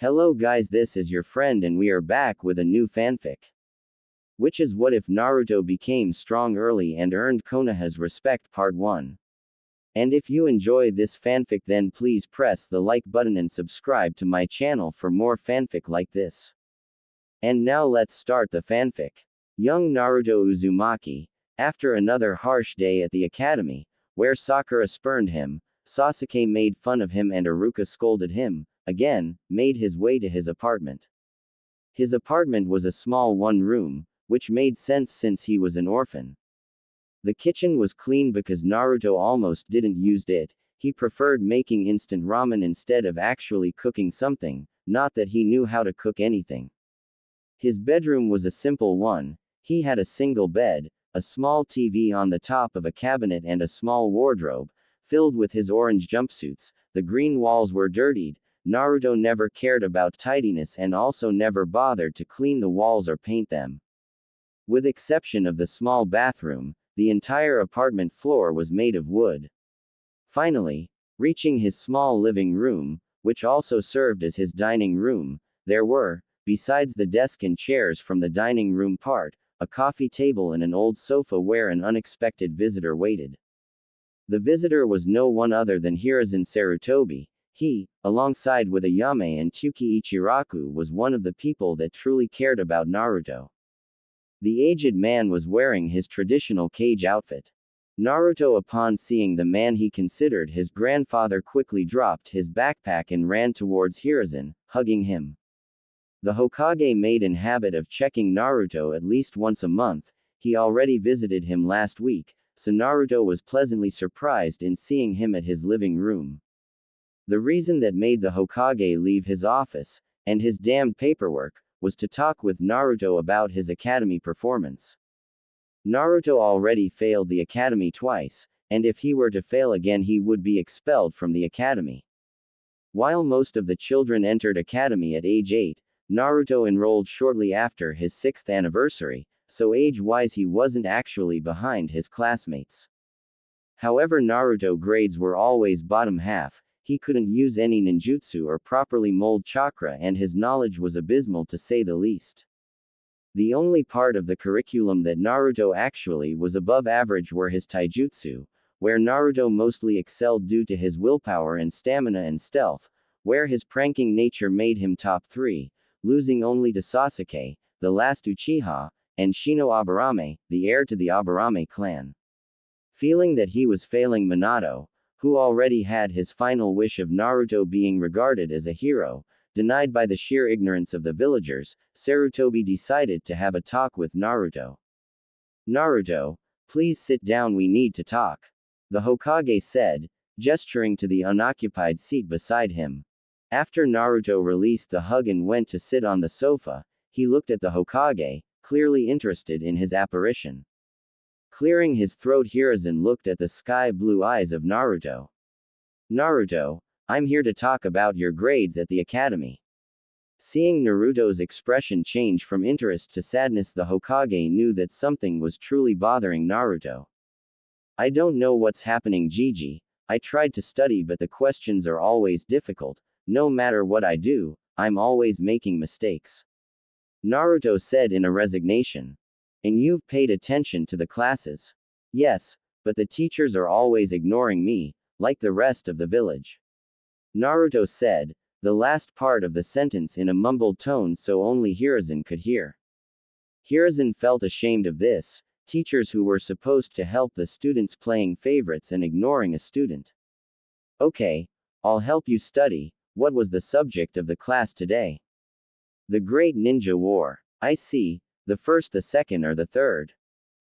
Hello guys, this is your friend and we are back with a new fanfic. Which is what if Naruto became strong early and earned Konoha's respect part 1. And if you enjoy this fanfic then please press the like button and subscribe to my channel for more fanfic like this. And now let's start the fanfic. Young Naruto Uzumaki, after another harsh day at the academy, where Sakura spurned him, Sasuke made fun of him and Iruka scolded him, again, made his way to his apartment. His apartment was a small one-room, which made sense since he was an orphan. The kitchen was clean because Naruto almost didn't use it, he preferred making instant ramen instead of actually cooking something, not that he knew how to cook anything. His bedroom was a simple one, he had a single bed, a small TV on the top of a cabinet and a small wardrobe, filled with his orange jumpsuits. The green walls were dirtied. Naruto never cared about tidiness and also never bothered to clean the walls or paint them. With exception of the small bathroom, the entire apartment floor was made of wood. Finally, reaching his small living room, which also served as his dining room, there were, besides the desk and chairs from the dining room part, a coffee table and an old sofa where an unexpected visitor waited. The visitor was no one other than Hiruzen Sarutobi. He, alongside with Ayame and Tyuki Ichiraku, was one of the people that truly cared about Naruto. The aged man was wearing his traditional Kage outfit. Naruto, upon seeing the man he considered his grandfather, quickly dropped his backpack and ran towards Hiruzen, hugging him. The Hokage made an habit of checking Naruto at least once a month. He already visited him last week, so Naruto was pleasantly surprised in seeing him at his living room. The reason that made the Hokage leave his office, and his damned paperwork, was to talk with Naruto about his academy performance. Naruto already failed the academy twice, and if he were to fail again he would be expelled from the academy. While most of the children entered academy at age 8, Naruto enrolled shortly after his 6th anniversary, so age-wise he wasn't actually behind his classmates. However, Naruto grades were always bottom half. He couldn't use any ninjutsu or properly mold chakra and his knowledge was abysmal to say the least. The only part of the curriculum that Naruto actually was above average were his taijutsu, where Naruto mostly excelled due to his willpower and stamina, and stealth, where his pranking nature made him top 3, losing only to Sasuke, the last Uchiha, and Shino Aburame, the heir to the Aburame clan. Feeling that he was failing Minato, who already had his final wish of Naruto being regarded as a hero, denied by the sheer ignorance of the villagers, Sarutobi decided to have a talk with Naruto. Naruto, please sit down, we need to talk, the Hokage said, gesturing to the unoccupied seat beside him. After Naruto released the hug and went to sit on the sofa, he looked at the Hokage, clearly interested in his apparition. Clearing his throat, Hiruzen looked at the sky-blue eyes of Naruto. Naruto, I'm here to talk about your grades at the academy. Seeing Naruto's expression change from interest to sadness, the Hokage knew that something was truly bothering Naruto. I don't know what's happening, Gigi. I tried to study but the questions are always difficult. No matter what I do, I'm always making mistakes. Naruto said in a resignation. And you've paid attention to the classes? Yes, but the teachers are always ignoring me, like the rest of the village. Naruto said, the last part of the sentence in a mumbled tone so only Hiruzen could hear. Hiruzen felt ashamed of this, teachers who were supposed to help the students playing favorites and ignoring a student. Okay, I'll help you study. What was the subject of the class today? The Great Ninja War. I see. The first, the second, or the third?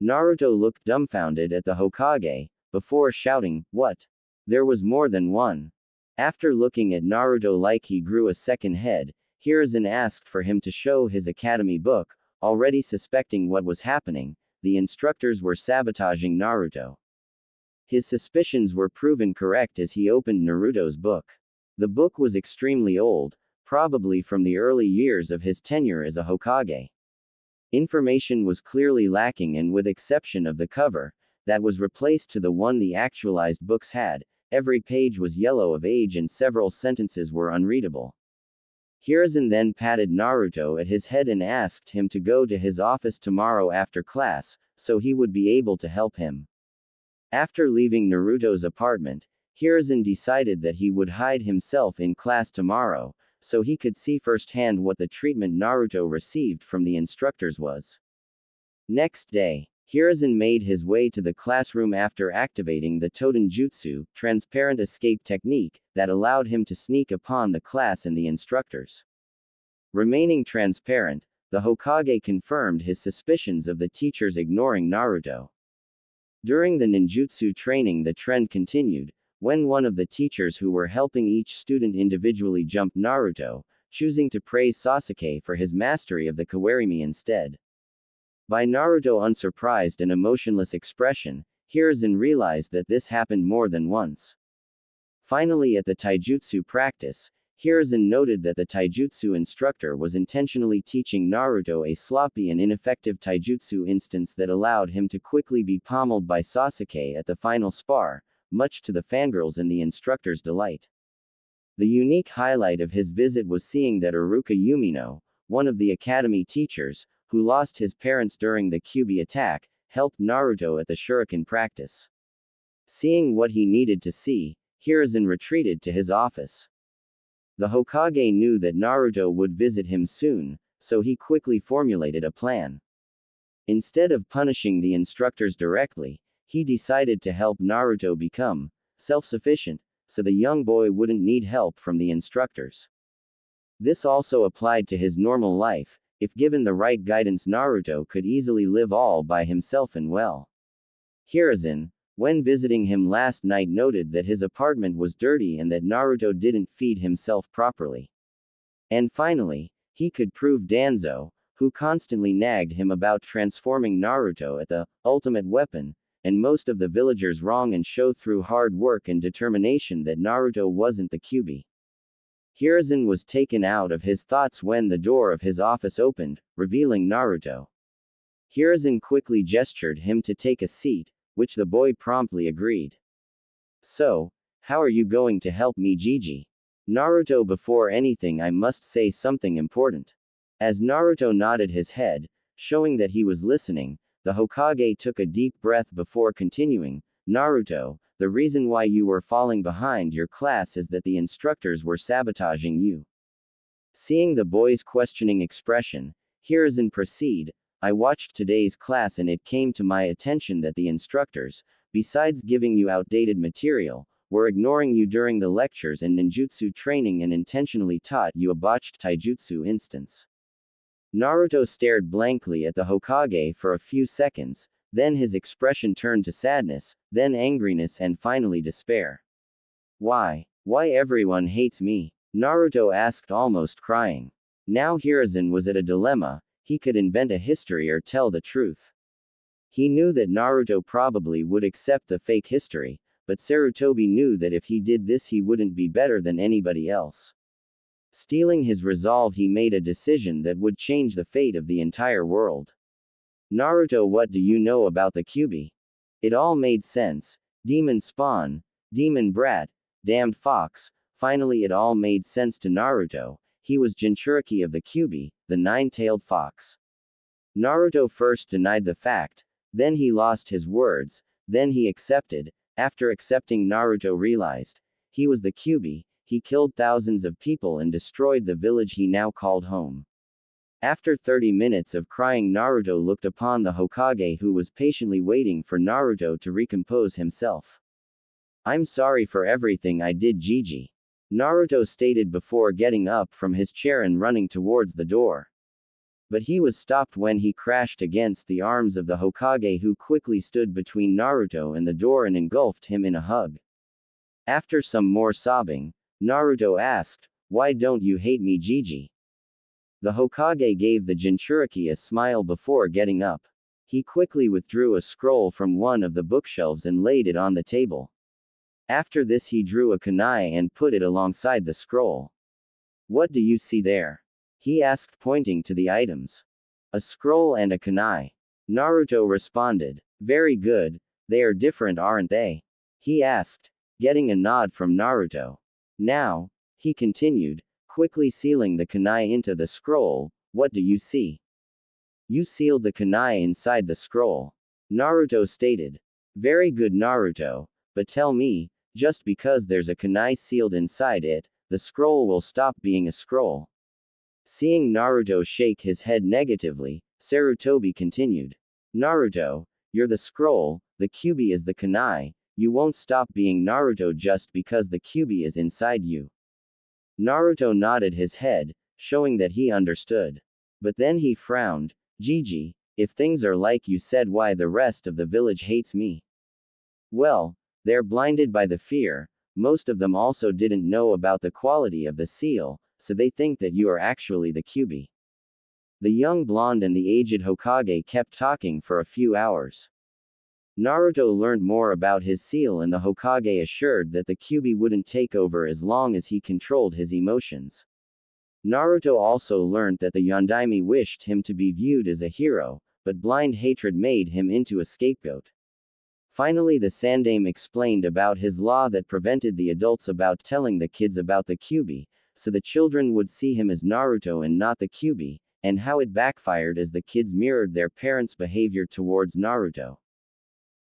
Naruto looked dumbfounded at the Hokage, before shouting, what? There was more than one. After looking at Naruto like he grew a second head, Hiruzen asked for him to show his academy book, already suspecting what was happening. The instructors were sabotaging Naruto. His suspicions were proven correct as he opened Naruto's book. The book was extremely old, probably from the early years of his tenure as a Hokage. Information was clearly lacking, and with exception of the cover, that was replaced to the one the actualized books had, every page was yellow of age and several sentences were unreadable. Hiruzen then patted Naruto at his head and asked him to go to his office tomorrow after class, so he would be able to help him. After leaving Naruto's apartment, Hiruzen decided that he would hide himself in class tomorrow, so he could see firsthand what the treatment Naruto received from the instructors was. Next day, Hiruzen made his way to the classroom after activating the Totenjutsu, transparent escape technique, that allowed him to sneak upon the class and the instructors. Remaining transparent, the Hokage confirmed his suspicions of the teachers ignoring Naruto. During the ninjutsu training, the trend continued, when one of the teachers who were helping each student individually jumped Naruto, choosing to praise Sasuke for his mastery of the Kawarimi instead. By Naruto unsurprised and emotionless expression, Hiruzen realized that this happened more than once. Finally, at the taijutsu practice, Hiruzen noted that the taijutsu instructor was intentionally teaching Naruto a sloppy and ineffective taijutsu instance that allowed him to quickly be pommeled by Sasuke at the final spar, much to the fangirls and the instructor's delight. The unique highlight of his visit was seeing that Iruka Yumino, one of the academy teachers, who lost his parents during the Kyuubi attack, helped Naruto at the shuriken practice. Seeing what he needed to see, Hiruzen retreated to his office. The Hokage knew that Naruto would visit him soon, so he quickly formulated a plan. Instead of punishing the instructors directly, he decided to help Naruto become self-sufficient, so the young boy wouldn't need help from the instructors. This also applied to his normal life. If given the right guidance, Naruto could easily live all by himself and well. Hiruzen, when visiting him last night, noted that his apartment was dirty and that Naruto didn't feed himself properly. And finally, he could prove Danzo, who constantly nagged him about transforming Naruto at the ultimate weapon, and most of the villagers wrong, and show through hard work and determination that Naruto wasn't the Kyuubi. Hiruzen was taken out of his thoughts when the door of his office opened, revealing Naruto. Hiruzen quickly gestured him to take a seat, which the boy promptly agreed. So, how are you going to help me, Gigi? Naruto, before anything I must say something important. As Naruto nodded his head, showing that he was listening, the Hokage took a deep breath before continuing, Naruto, the reason why you were falling behind your class is that the instructors were sabotaging you. Seeing the boy's questioning expression, Hiruzen proceeded, I watched today's class and it came to my attention that the instructors, besides giving you outdated material, were ignoring you during the lectures and ninjutsu training and intentionally taught you a botched taijutsu instance. Naruto stared blankly at the Hokage for a few seconds, then his expression turned to sadness, then angriness, and finally despair. Why everyone hates me? Naruto asked, almost crying. Now Hiruzen was at a dilemma. He could invent a history or tell the truth. He knew that Naruto probably would accept the fake history, but Sarutobi knew that if he did this he wouldn't be better than anybody else. Steeling his resolve, he made a decision that would change the fate of the entire world. Naruto, what do you know about the Kyuubi? It all made sense. Demon spawn, demon brat, damned fox. Finally it all made sense to Naruto. He was Jinchuriki of the Kyuubi, the nine-tailed fox. Naruto first denied the fact, then he lost his words, then he accepted. After accepting, Naruto realized he was the Kyuubi. He killed thousands of people and destroyed the village he now called home. After 30 minutes of crying, Naruto looked upon the Hokage, who was patiently waiting for Naruto to recompose himself. I'm sorry for everything I did, Gigi. Naruto stated before getting up from his chair and running towards the door. But he was stopped when he crashed against the arms of the Hokage, who quickly stood between Naruto and the door and engulfed him in a hug. After some more sobbing, Naruto asked, why don't you hate me, Gigi? The Hokage gave the Jinchuriki a smile before getting up. He quickly withdrew a scroll from one of the bookshelves and laid it on the table. After this he drew a kunai and put it alongside the scroll. What do you see there? He asked, pointing to the items. A scroll and a kunai. Naruto responded. Very good, they are different, aren't they? He asked, getting a nod from Naruto. Now, he continued, Quickly sealing the kunai into the scroll, what do you see? You sealed the kunai inside the scroll. Naruto stated. Very good Naruto, but tell me, just because there's a kunai sealed inside it, the scroll will stop being a scroll. Seeing Naruto shake his head negatively, Sarutobi continued. Naruto, you're the scroll, the Kyuubi is the kunai, you won't stop being Naruto just because the Kyuubi is inside you. Naruto nodded his head, showing that he understood. But then he frowned. Gigi, if things are like you said, why the rest of the village hates me? Well, they're blinded by the fear, most of them also didn't know about the quality of the seal, so they think that you are actually the Kyuubi. The young blonde and the aged Hokage kept talking for a few hours. Naruto learned more about his seal, and the Hokage assured that the Kyuubi wouldn't take over as long as he controlled his emotions. Naruto also learned that the Yondaime wished him to be viewed as a hero, but blind hatred made him into a scapegoat. Finally, the Sandaime explained about his law that prevented the adults about telling the kids about the Kyuubi, so the children would see him as Naruto and not the Kyuubi, and how it backfired as the kids mirrored their parents' behavior towards Naruto.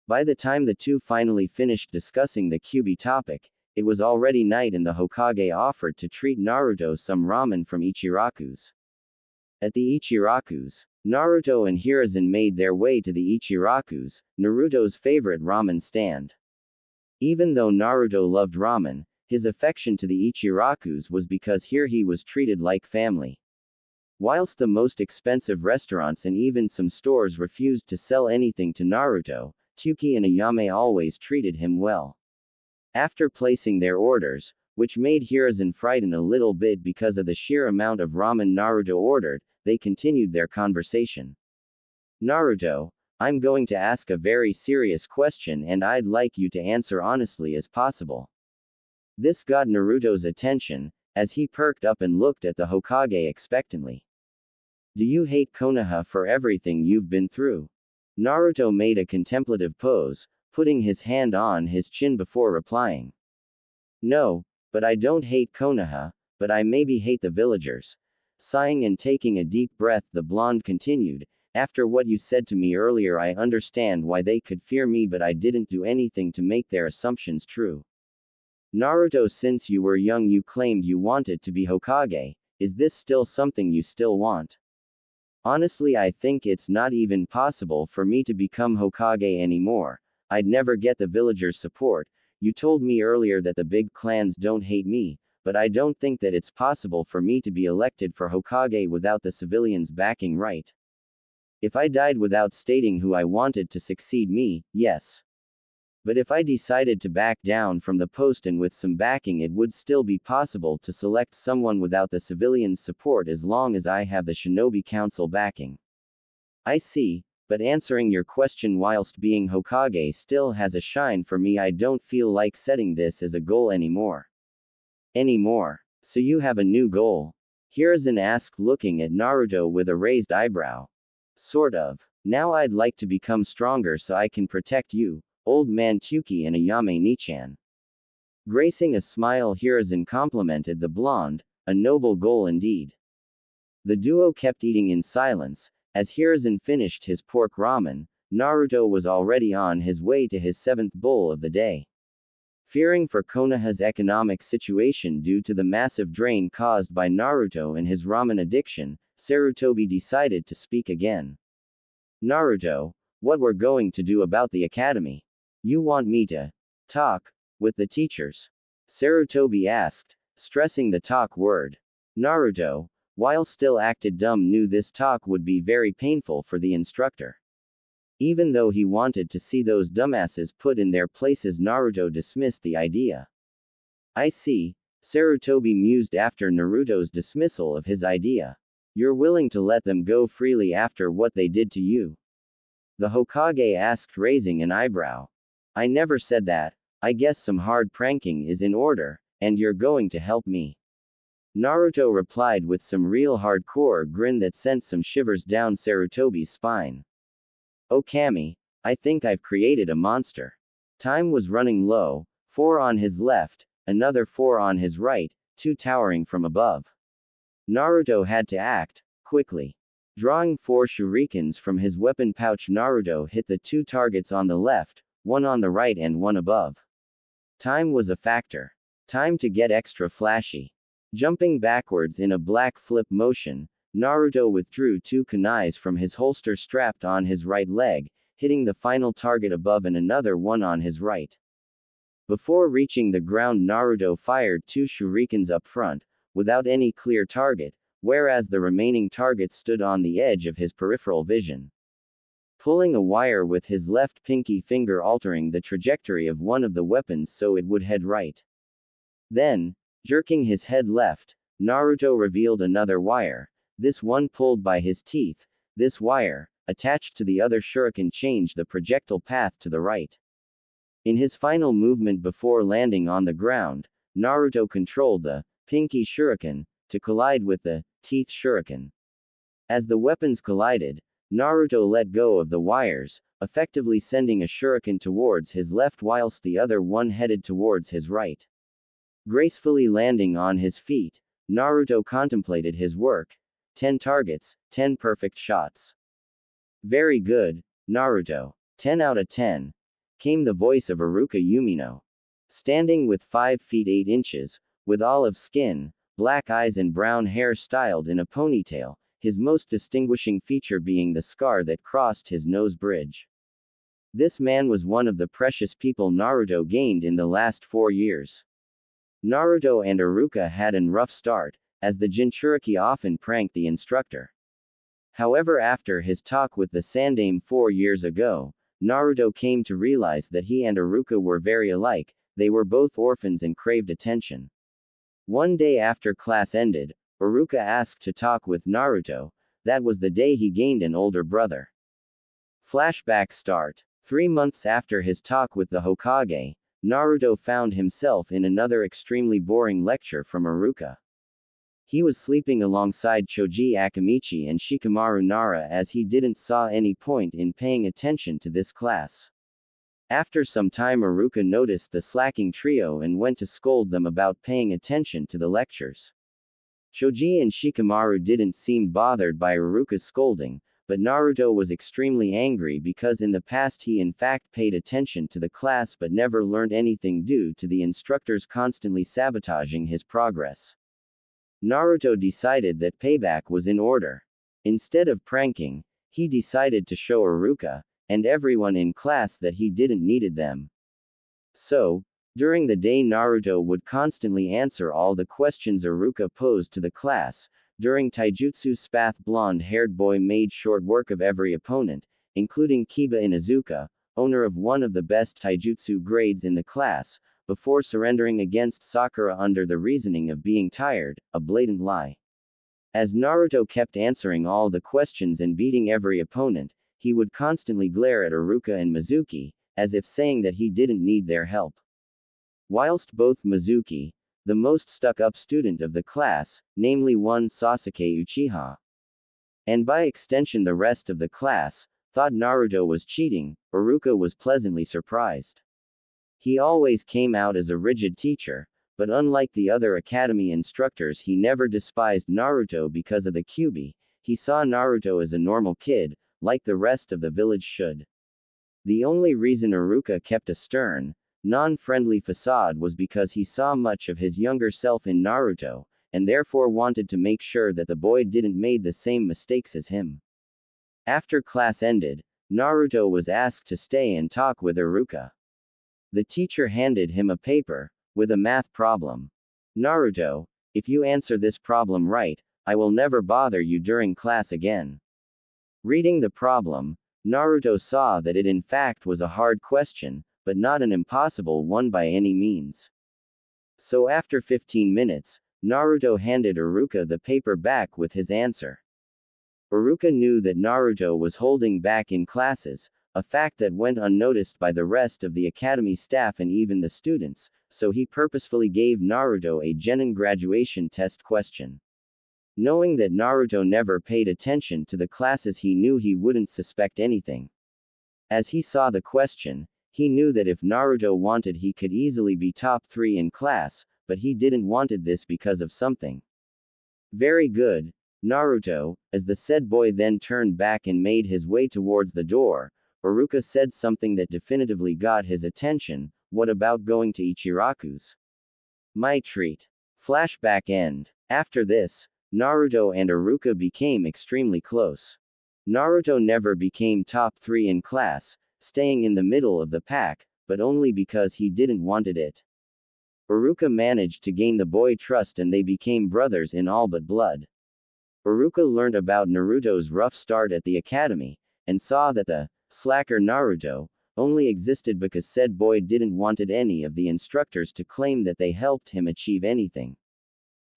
By the time the two finally finished discussing the Kyuubi topic, it was already night and the Hokage offered to treat Naruto some ramen from Ichiraku's. At the Ichiraku's, Naruto and Hiruzen made their way to the Ichiraku's, Naruto's favorite ramen stand. Even though Naruto loved ramen, his affection to the Ichiraku's was because here he was treated like family. Whilst the most expensive restaurants and even some stores refused to sell anything to Naruto, Tuki and Ayame always treated him well. After placing their orders, which made Hiruzen frighten a little bit because of the sheer amount of ramen Naruto ordered, they continued their conversation. Naruto, I'm going to ask a very serious question and I'd like you to answer honestly as possible. This got Naruto's attention, as he perked up and looked at the Hokage expectantly. Do you hate Konoha for everything you've been through? Naruto made a contemplative pose, putting his hand on his chin before replying. No, but I don't hate Konoha, but I maybe hate the villagers. Sighing and taking a deep breath, the blonde continued, after what you said to me earlier, I understand why they could fear me, but I didn't do anything to make their assumptions true. Naruto, since you were young you claimed you wanted to be Hokage, is this still something you still want? Honestly, I think it's not even possible for me to become Hokage anymore. I'd never get the villagers' support. You told me earlier that the big clans don't hate me, but I don't think that it's possible for me to be elected for Hokage without the civilians backing, right? If I died without stating who I wanted to succeed me, yes. But if I decided to back down from the post and with some backing, it would still be possible to select someone without the civilians' support as long as I have the Shinobi Council backing. I see, but answering your question, whilst being Hokage still has a shine for me, I don't feel like setting this as a goal anymore. So you have a new goal? Hiruzen asked, looking at Naruto with a raised eyebrow. Sort of. Now I'd like to become stronger so I can protect you, old man Tuki and Ayame Nichan. Gracing a smile, Hiruzen complimented the blonde, a noble goal indeed. The duo kept eating in silence. As Hiruzen finished his pork ramen, Naruto was already on his way to his 7th bowl of the day. Fearing for Konoha's economic situation due to the massive drain caused by Naruto and his ramen addiction, Sarutobi decided to speak again. Naruto, what we're going to do about the academy? You want me to talk with the teachers? Sarutobi asked, stressing the talk word. Naruto, while still acted dumb, knew this talk would be very painful for the instructor. Even though he wanted to see those dumbasses put in their places, Naruto dismissed the idea. I see, Sarutobi mused after Naruto's dismissal of his idea. You're willing to let them go freely after what they did to you? The Hokage asked, raising an eyebrow. I never said that. I guess some hard pranking is in order, and you're going to help me. Naruto replied with some real hardcore grin that sent some shivers down Sarutobi's spine. Oh Kami, I think I've created a monster. Time was running low, 4 on his left, another 4 on his right, 2 towering from above. Naruto had to act quickly. Drawing 4 shurikens from his weapon pouch, Naruto hit the 2 targets on the left, one on the right and one above. Time was a factor. Time to get extra flashy. Jumping backwards in a black flip motion, Naruto withdrew 2 kunais from his holster strapped on his right leg, hitting the final target above and another one on his right. Before reaching the ground, Naruto fired 2 shurikens up front, without any clear target, whereas the remaining targets stood on the edge of his peripheral vision. Pulling a wire with his left pinky finger, altering the trajectory of one of the weapons so it would head right. Then, jerking his head left, Naruto revealed another wire, this one pulled by his teeth. This wire, attached to the other shuriken, changed the projectile path to the right. In his final movement before landing on the ground, Naruto controlled the pinky shuriken to collide with the teeth shuriken. As the weapons collided, Naruto let go of the wires, effectively sending a shuriken towards his left whilst the other one headed towards his right. Gracefully landing on his feet, Naruto contemplated his work. 10 targets, 10 perfect shots. Very good, Naruto. 10 out of 10. Came the voice of Iruka Umino. Standing with 5 feet 8 inches, with olive skin, black eyes and brown hair styled in a ponytail, his most distinguishing feature being the scar that crossed his nose bridge. This man was one of the precious people Naruto gained in the last 4 years. Naruto and Iruka had an rough start, as the Jinchuriki often pranked the instructor. However, after his talk with the Sandaime 4 years ago, Naruto came to realize that he and Iruka were very alike. They were both orphans and craved attention. One day after class ended, Iruka asked to talk with Naruto. That was the day he gained an older brother. Flashback start. 3 months after his talk with the Hokage, Naruto found himself in another extremely boring lecture from Iruka. He was sleeping alongside Choji Akamichi and Shikamaru Nara, as he didn't saw any point in paying attention to this class. After some time, Iruka noticed the slacking trio and went to scold them about paying attention to the lectures. Choji and Shikamaru didn't seem bothered by Iruka's scolding, but Naruto was extremely angry because in the past he in fact paid attention to the class but never learned anything due to the instructors constantly sabotaging his progress. Naruto decided that payback was in order. Instead of pranking, he decided to show Iruka and everyone in class that he didn't needed them. So, during the day, Naruto would constantly answer all the questions Iruka posed to the class. During taijutsu, Spath blonde-haired boy made short work of every opponent, including Kiba Inuzuka, owner of one of the best taijutsu grades in the class, before surrendering against Sakura under the reasoning of being tired, a blatant lie. As Naruto kept answering all the questions and beating every opponent, he would constantly glare at Iruka and Mizuki, as if saying that he didn't need their help. Whilst both Mizuki, the most stuck-up student of the class, namely one Sasuke Uchiha, and by extension the rest of the class, thought Naruto was cheating, Iruka was pleasantly surprised. He always came out as a rigid teacher, but unlike the other academy instructors, he never despised Naruto because of the Kyuubi. He saw Naruto as a normal kid, like the rest of the village should. The only reason Iruka kept a stern, non-friendly facade was because he saw much of his younger self in Naruto, and therefore wanted to make sure that the boy didn't make the same mistakes as him. After class ended, Naruto was asked to stay and talk with Iruka. The teacher handed him a paper, with a math problem. Naruto, if you answer this problem right, I will never bother you during class again. Reading the problem, Naruto saw that it in fact was a hard question, but not an impossible one by any means. So after 15 minutes, Naruto handed Iruka the paper back with his answer. Iruka knew that Naruto was holding back in classes, a fact that went unnoticed by the rest of the academy staff and even the students, so he purposefully gave Naruto a genin graduation test question. Knowing that Naruto never paid attention to the classes, he knew he wouldn't suspect anything. As he saw the question, he knew that if Naruto wanted he could easily be top 3 in class, but he didn't wanted this because of something. Very good, Naruto. As the said boy then turned back and made his way towards the door, Iruka said something that definitively got his attention. What about going to Ichiraku's? My treat. Flashback end. After this, Naruto and Iruka became extremely close. Naruto never became top 3 in class, staying in the middle of the pack, but only because he didn't wanted it. Iruka managed to gain the boy trust and they became brothers in all but blood. Iruka learned about Naruto's rough start at the academy, and saw that the slacker Naruto only existed because said boy didn't wanted any of the instructors to claim that they helped him achieve anything.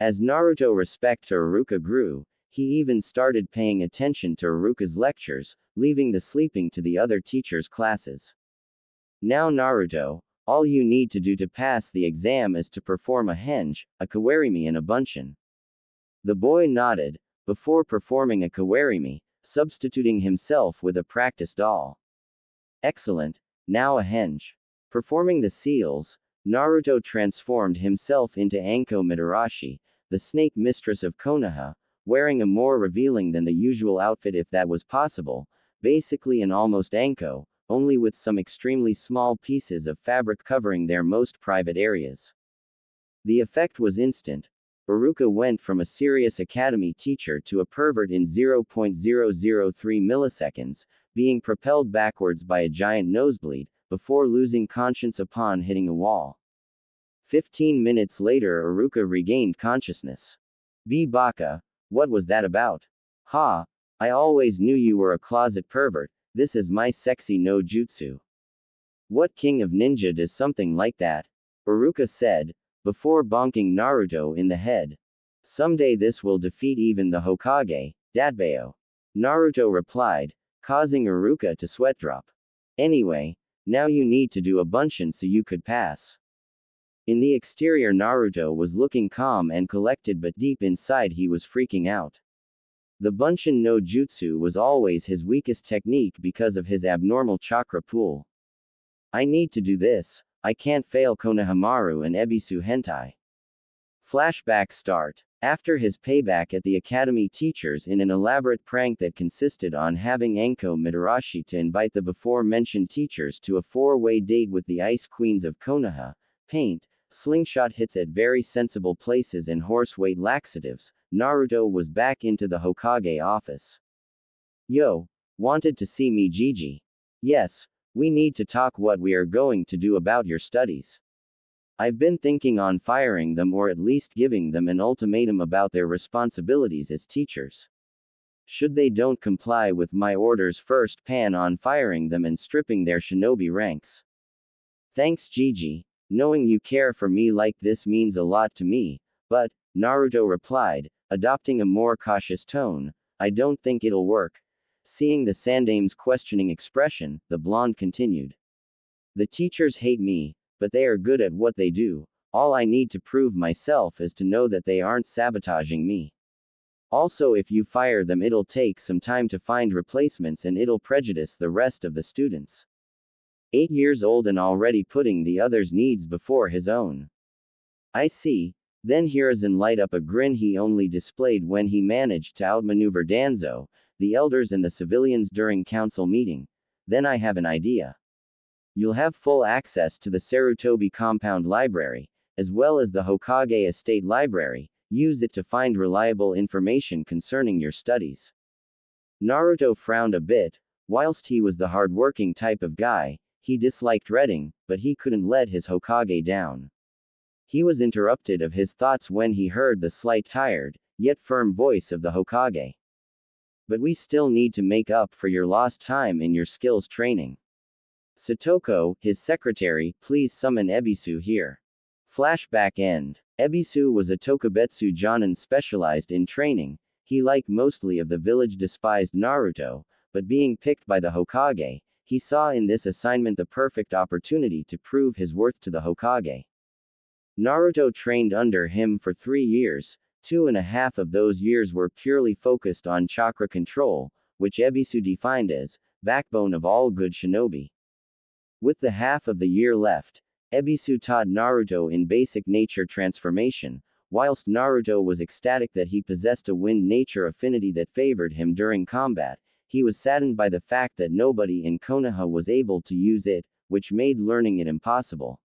As Naruto respect to Iruka grew, he even started paying attention to Iruka's lectures, leaving the sleeping to the other teachers' classes. Now Naruto, all you need to do to pass the exam is to perform a henge, a kawarimi and a bunshin. The boy nodded, before performing a kawarimi, substituting himself with a practice doll. Excellent, now a henge. Performing the seals, Naruto transformed himself into Anko Mitarashi, the snake mistress of Konoha, wearing a more revealing than the usual outfit if that was possible, basically an almost Anko, only with some extremely small pieces of fabric covering their most private areas. The effect was instant. Iruka went from a serious academy teacher to a pervert in 0.003 milliseconds, being propelled backwards by a giant nosebleed, before losing conscience upon hitting a wall. 15 minutes later Iruka regained consciousness. B Baka, what was that about? Ha, I always knew you were a closet pervert, this is my sexy no jutsu. What king of ninja does something like that? Iruka said, before bonking Naruto in the head. Someday this will defeat even the Hokage, Datbeo. Naruto replied, causing Iruka to sweat drop. Anyway, now you need to do a bunshin so you could pass. In the exterior Naruto was looking calm and collected but deep inside he was freaking out. The bunshin no jutsu was always his weakest technique because of his abnormal chakra pool. I need to do this, I can't fail Konohamaru and Ebisu hentai. Flashback start. After his payback at the academy teachers in an elaborate prank that consisted on having Anko Mitarashi to invite the before-mentioned teachers to a 4-way date with the Ice Queens of Konoha, paint, slingshot hits at very sensible places and horse-weight laxatives, Naruto was back into the Hokage office. Yo, wanted to see me Gigi? Yes, we need to talk what we are going to do about your studies. I've been thinking on firing them or at least giving them an ultimatum about their responsibilities as teachers. Should they don't comply with my orders first pan on firing them and stripping their shinobi ranks. Thanks Gigi, knowing you care for me like this means a lot to me, but, Naruto replied, adopting a more cautious tone, I don't think it'll work. Seeing the Sandame's questioning expression, the blonde continued. The teachers hate me, but they are good at what they do. All I need to prove myself is to know that they aren't sabotaging me. Also if you fire them it'll take some time to find replacements and it'll prejudice the rest of the students. 8 years old and already putting the others' needs before his own. I see. Then Hiruzen light up a grin he only displayed when he managed to outmaneuver Danzo, the elders and the civilians during council meeting. Then I have an idea. You'll have full access to the Sarutobi compound library, as well as the Hokage estate library. Use it to find reliable information concerning your studies. Naruto frowned a bit. Whilst he was the hard-working type of guy, he disliked reading, but he couldn't let his Hokage down. He was interrupted of his thoughts when he heard the slight tired, yet firm voice of the Hokage. But we still need to make up for your lost time in your skills training. Satoko, his secretary, please summon Ebisu here. Flashback end. Ebisu was a Tokubetsu Jonin specialized in training. He like mostly of the village despised Naruto, but being picked by the Hokage, he saw in this assignment the perfect opportunity to prove his worth to the Hokage. Naruto trained under him for 3 years, 2.5 of those years were purely focused on chakra control, which Ebisu defined as backbone of all good shinobi. With the half of the year left, Ebisu taught Naruto in basic nature transformation, Whilst Naruto was ecstatic that he possessed a wind nature affinity that favored him during combat, he was saddened by the fact that nobody in Konoha was able to use it, which made learning it impossible.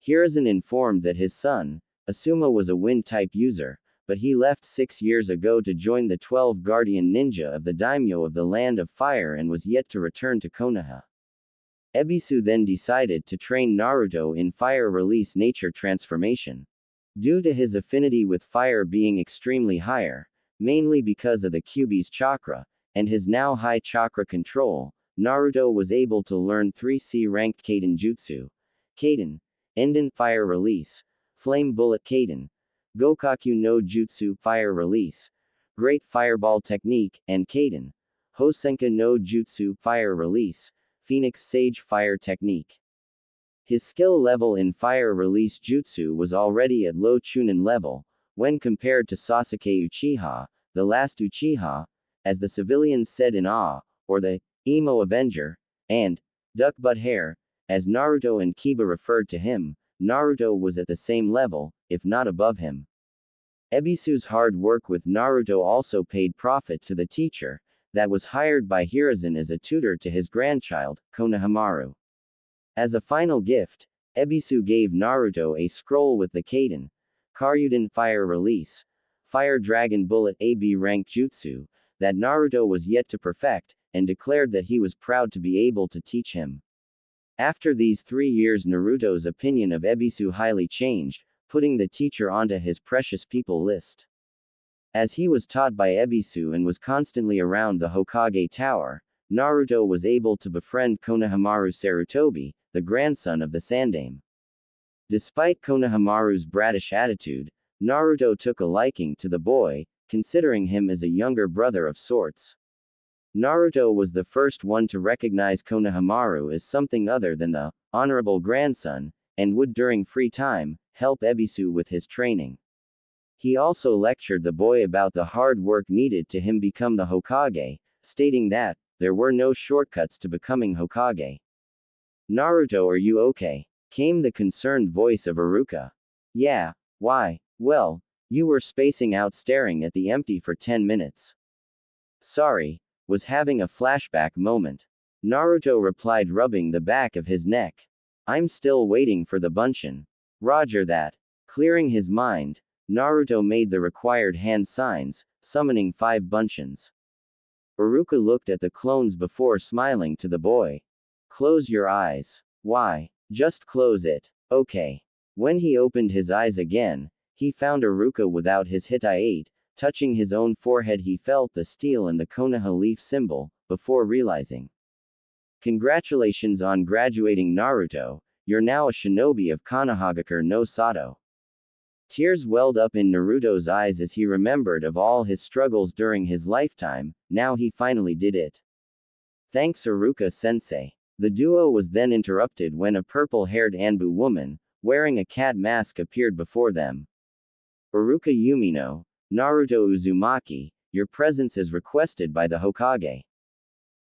Hiruzen informed that his son, Asuma, was a wind-type user, but he left 6 years ago to join the 12 guardian ninja of the daimyo of the Land of Fire and was yet to return to Konoha. Ebisu then decided to train Naruto in fire release nature transformation. Due to his affinity with fire being extremely higher, mainly because of the Kyuubi's chakra, and his now high chakra control, Naruto was able to learn 3C ranked Kaden Jutsu. Kaden, Enden Fire Release, Flame Bullet Kaden, Gokaku no Jutsu Fire Release, Great Fireball Technique, and Kaden, Hosenka no Jutsu Fire Release, Phoenix Sage Fire Technique. His skill level in fire release jutsu was already at low Chunin level, when compared to Sasuke Uchiha, the last Uchiha, as the civilians said in awe, or the Emo Avenger, and Duck Butt Hair, as Naruto and Kiba referred to him. Naruto was at the same level, if not above him. Ebisu's hard work with Naruto also paid profit to the teacher, that was hired by Hiruzen as a tutor to his grandchild, Konohamaru. As a final gift, Ebisu gave Naruto a scroll with the Kaden, Karyuden Fire Release, Fire Dragon Bullet AB rank jutsu, that Naruto was yet to perfect, and declared that he was proud to be able to teach him. After these 3 years, Naruto's opinion of Ebisu highly changed, putting the teacher onto his precious people list. As he was taught by Ebisu and was constantly around the Hokage Tower, Naruto was able to befriend Konohamaru Sarutobi, the grandson of the Sandaime. Despite Konohamaru's bratish attitude, Naruto took a liking to the boy, considering him as a younger brother of sorts. Naruto was the first one to recognize Konohamaru as something other than the honorable grandson, and would during free time help Ebisu with his training. He also lectured the boy about the hard work needed to him become the Hokage, stating that there were no shortcuts to becoming Hokage. Naruto, are you okay? Came the concerned voice of Iruka. Yeah, why? Well, you were spacing out staring at the empty for 10 minutes. Sorry, was having a flashback moment. Naruto replied, rubbing the back of his neck. I'm still waiting for the bunshin. Roger that. Clearing his mind, Naruto made the required hand signs, summoning 5 bunshins. Iruka looked at the clones before smiling to the boy. Close your eyes. Why? Just close it. Okay. When he opened his eyes again, he found Iruka without his Hittite. Touching his own forehead, he felt the steel and the Konoha leaf symbol, before realizing. Congratulations on graduating, Naruto. You're now a shinobi of Konohagakure no Sato. Tears welled up in Naruto's eyes as he remembered of all his struggles during his lifetime. Now he finally did it. Thanks, Iruka-sensei. The duo was then interrupted when a purple-haired Anbu woman, wearing a cat mask, appeared before them. Iruka Yumino, Naruto Uzumaki, your presence is requested by the Hokage.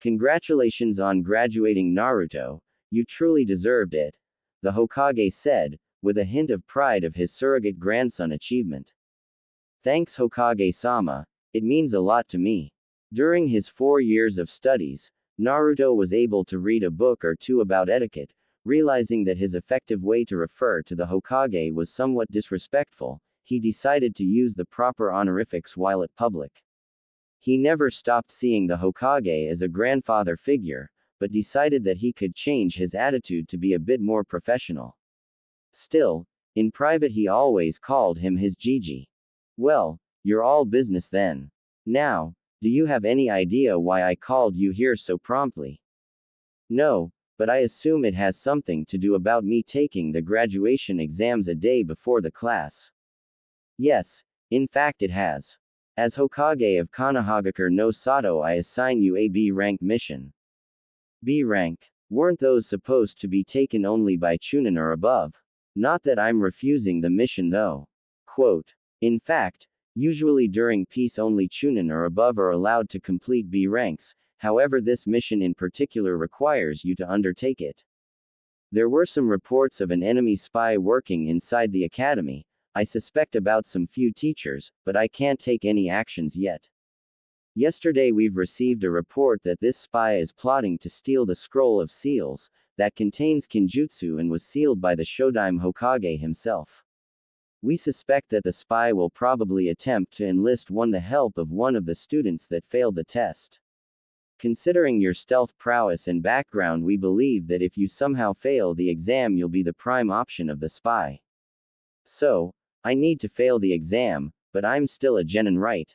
Congratulations on graduating, Naruto. You truly deserved it, the Hokage said, with a hint of pride of his surrogate grandson achievement. Thanks, Hokage-sama, it means a lot to me. During his 4 years of studies, Naruto was able to read a book or two about etiquette, realizing that his effective way to refer to the Hokage was somewhat disrespectful. He decided to use the proper honorifics while at public. He never stopped seeing the Hokage as a grandfather figure, but decided that he could change his attitude to be a bit more professional. Still, in private he always called him his Gigi. Well, you're all business then. Now, do you have any idea why I called you here so promptly? No, but I assume it has something to do about me taking the graduation exams a day before the class. Yes, in fact it has. As Hokage of Konohagakure no Sato, I assign you a B rank mission. B rank? Weren't those supposed to be taken only by Chunin or above? Not that I'm refusing the mission though. Quote. In fact, usually during peace only Chunin or above are allowed to complete B ranks, however this mission in particular requires you to undertake it. There were some reports of an enemy spy working inside the academy, I suspect about some few teachers, but I can't take any actions yet. Yesterday we've received a report that this spy is plotting to steal the scroll of seals that contains Kinjutsu and was sealed by the Shodaime Hokage himself. We suspect that the spy will probably attempt to enlist the help of one of the students that failed the test. Considering your stealth prowess and background, we believe that if you somehow fail the exam, you'll be the prime option of the spy. So, I need to fail the exam, but I'm still a genin, right?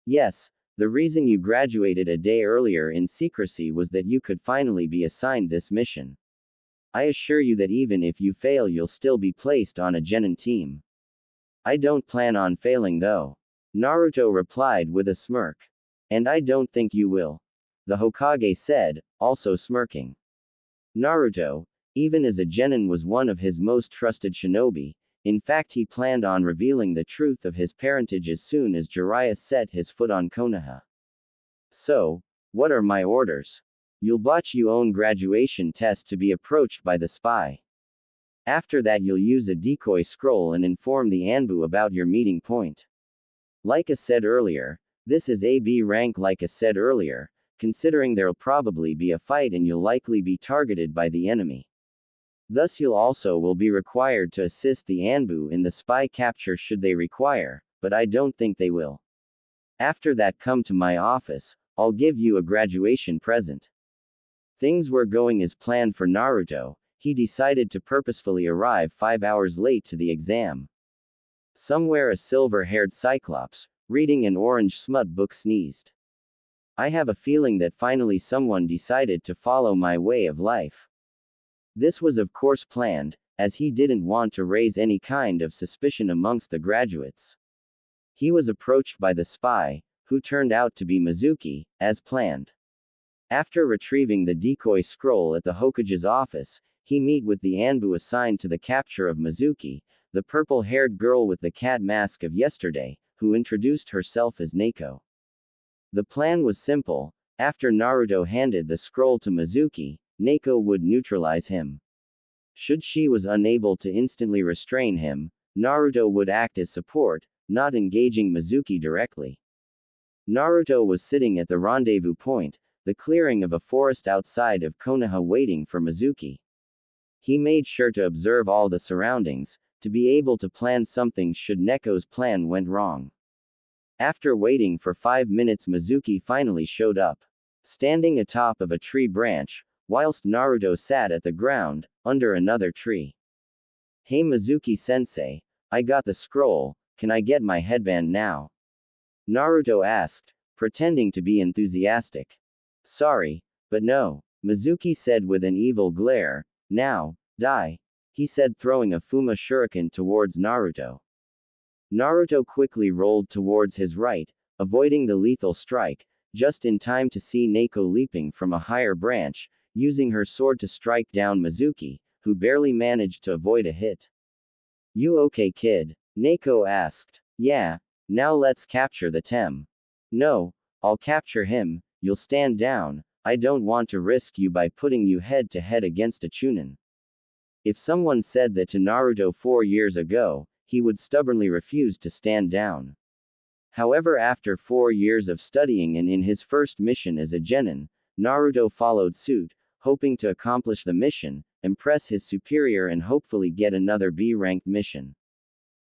Yes, the reason you graduated a day earlier in secrecy was that you could finally be assigned this mission. I assure you that even if you fail, you'll still be placed on a genin team. I don't plan on failing though. Naruto replied with a smirk. And I don't think you will. The Hokage said, also smirking. Naruto, even as a genin, was one of his most trusted shinobi. In fact, he planned on revealing the truth of his parentage as soon as Jiraiya set his foot on Konoha. So, what are my orders? You'll botch your own graduation test to be approached by the spy. After that, you'll use a decoy scroll and inform the Anbu about your meeting point. Like I said earlier, this is a B rank. Like I said earlier, considering there'll probably be a fight and you'll likely be targeted by the enemy. Thus you'll also will be required to assist the Anbu in the spy capture should they require, but I don't think they will. After that, come to my office, I'll give you a graduation present. Things were going as planned for Naruto. He decided to purposefully arrive 5 hours late to the exam. Somewhere a silver-haired cyclops, reading an orange smut book, sneezed. I have a feeling that finally someone decided to follow my way of life. This was of course planned, as he didn't want to raise any kind of suspicion amongst the graduates. He was approached by the spy, who turned out to be Mizuki, as planned. After retrieving the decoy scroll at the Hokage's office, he met with the Anbu assigned to the capture of Mizuki, the purple-haired girl with the cat mask of yesterday, who introduced herself as Neko. The plan was simple. After Naruto handed the scroll to Mizuki, Neko would neutralize him. Should she was unable to instantly restrain him, Naruto would act as support, not engaging Mizuki directly. Naruto was sitting at the rendezvous point, the clearing of a forest outside of Konoha, waiting for Mizuki. He made sure to observe all the surroundings, to be able to plan something should Neko's plan went wrong. After waiting for 5 minutes, Mizuki finally showed up. Standing atop of a tree branch, whilst Naruto sat at the ground, under another tree. Hey Mizuki-sensei, I got the scroll, can I get my headband now? Naruto asked, pretending to be enthusiastic. Sorry, but no, Mizuki said with an evil glare. Now, die, he said, throwing a Fuma shuriken towards Naruto. Naruto quickly rolled towards his right, avoiding the lethal strike, just in time to see Neko leaping from a higher branch, using her sword to strike down Mizuki, who barely managed to avoid a hit. You okay, kid? Neko asked. Yeah, now let's capture the Tem. No, I'll capture him, you'll stand down, I don't want to risk you by putting you head to head against a Chunin. If someone said that to Naruto 4 years ago, he would stubbornly refuse to stand down. However, after 4 years of studying and in his first mission as a genin, Naruto followed suit, hoping to accomplish the mission, impress his superior and hopefully get another B-ranked mission.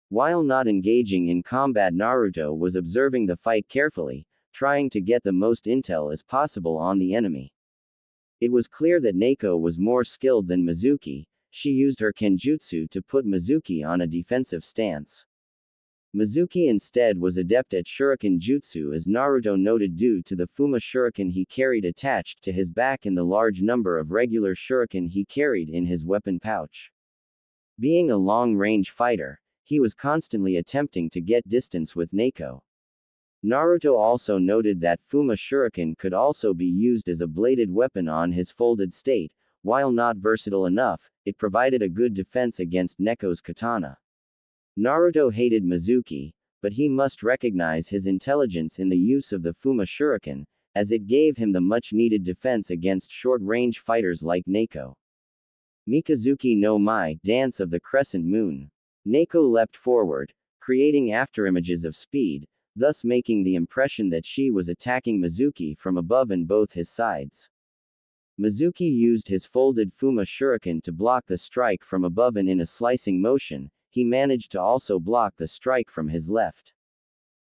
While not engaging in combat, Naruto was observing the fight carefully, trying to get the most intel as possible on the enemy. It was clear that Neko was more skilled than Mizuki. She used her kenjutsu to put Mizuki on a defensive stance. Mizuki instead was adept at shuriken jutsu, as Naruto noted, due to the Fuma shuriken he carried attached to his back and the large number of regular shuriken he carried in his weapon pouch. Being a long-range fighter, he was constantly attempting to get distance with Neko. Naruto also noted that Fuma shuriken could also be used as a bladed weapon on his folded state. While not versatile enough, it provided a good defense against Neko's katana. Naruto hated Mizuki, but he must recognize his intelligence in the use of the Fuma shuriken, as it gave him the much-needed defense against short-range fighters like Neko. Mikazuki no Mai, Dance of the Crescent Moon. Neko leapt forward, creating afterimages of speed, thus making the impression that she was attacking Mizuki from above and both his sides. Mizuki used his folded Fuma shuriken to block the strike from above, and in a slicing motion, he managed to also block the strike from his left.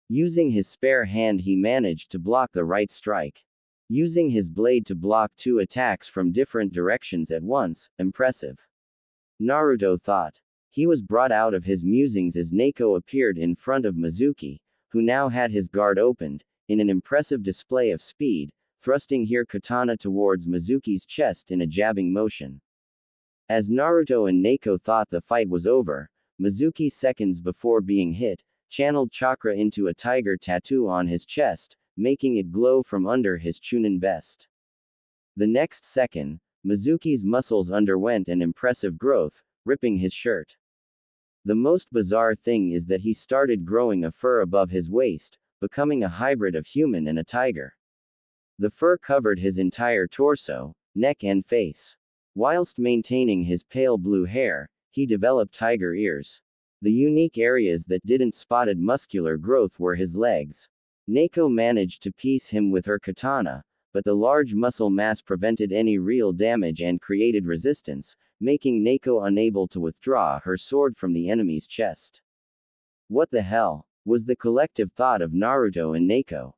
Using his spare hand, he managed to block the right strike. Using his blade to block two attacks from different directions at once, impressive. Naruto thought. He was brought out of his musings as Neko appeared in front of Mizuki, who now had his guard opened, in an impressive display of speed, thrusting her katana towards Mizuki's chest in a jabbing motion. As Naruto and Neko thought the fight was over, Mizuki, seconds before being hit, channeled chakra into a tiger tattoo on his chest, making it glow from under his Chunin vest. The next second, Mizuki's muscles underwent an impressive growth, ripping his shirt. The most bizarre thing is that he started growing a fur above his waist, becoming a hybrid of human and a tiger. The fur covered his entire torso, neck and face. Whilst maintaining his pale blue hair, he developed tiger ears. The unique areas that didn't spotted muscular growth were his legs. Neko managed to piece him with her katana, but the large muscle mass prevented any real damage and created resistance, making Neko unable to withdraw her sword from the enemy's chest. What the hell, was the collective thought of Naruto and Neko.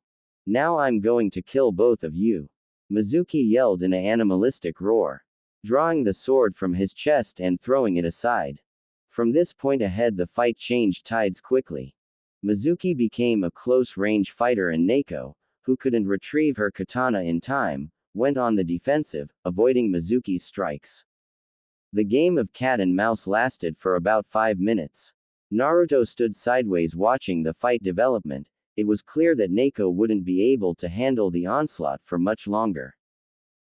Now I'm going to kill both of you. Mizuki yelled in an animalistic roar, drawing the sword from his chest and throwing it aside. From this point ahead, the fight changed tides quickly. Mizuki became a close-range fighter, and Neko, who couldn't retrieve her katana in time, went on the defensive, avoiding Mizuki's strikes. The game of cat and mouse lasted for about 5 minutes. Naruto stood sideways watching the fight development. It was clear that Neko wouldn't be able to handle the onslaught for much longer.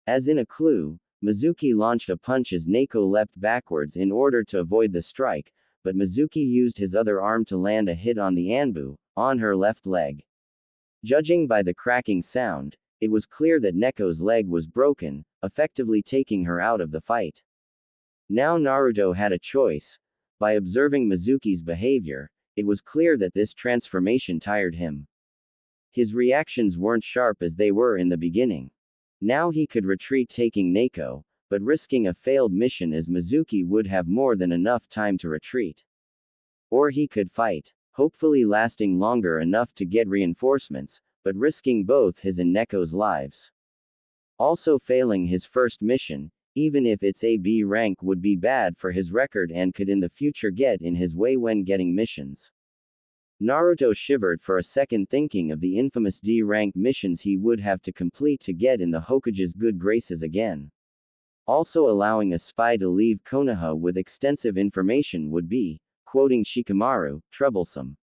As in a clue, Mizuki launched a punch as Neko leapt backwards in order to avoid the strike, but Mizuki used his other arm to land a hit on the anbu, on her left leg. Judging by the cracking sound, it was clear that Neko's leg was broken, effectively taking her out of the fight. Now Naruto had a choice. By observing Mizuki's behavior, it was clear that this transformation tired him. His reactions weren't sharp as they were in the beginning. Now he could retreat taking Neko, but risking a failed mission as Mizuki would have more than enough time to retreat. Or he could fight, hopefully lasting longer enough to get reinforcements, but risking both his and Neko's lives. Also failing his first mission, even if its AB rank would be bad for his record and could in the future get in his way when getting missions. Naruto shivered for a second, thinking of the infamous D rank missions he would have to complete to get in the Hokage's good graces again. Also, allowing a spy to leave Konoha with extensive information would be, quoting Shikamaru, troublesome.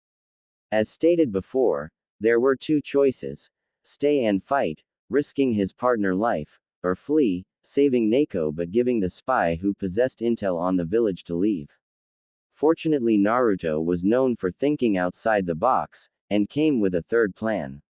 As stated before, there were two choices: stay and fight, risking his partner's life, or flee, saving Neko but giving the spy who possessed intel on the village to leave. Fortunately, Naruto was known for thinking outside the box, and came with a third plan.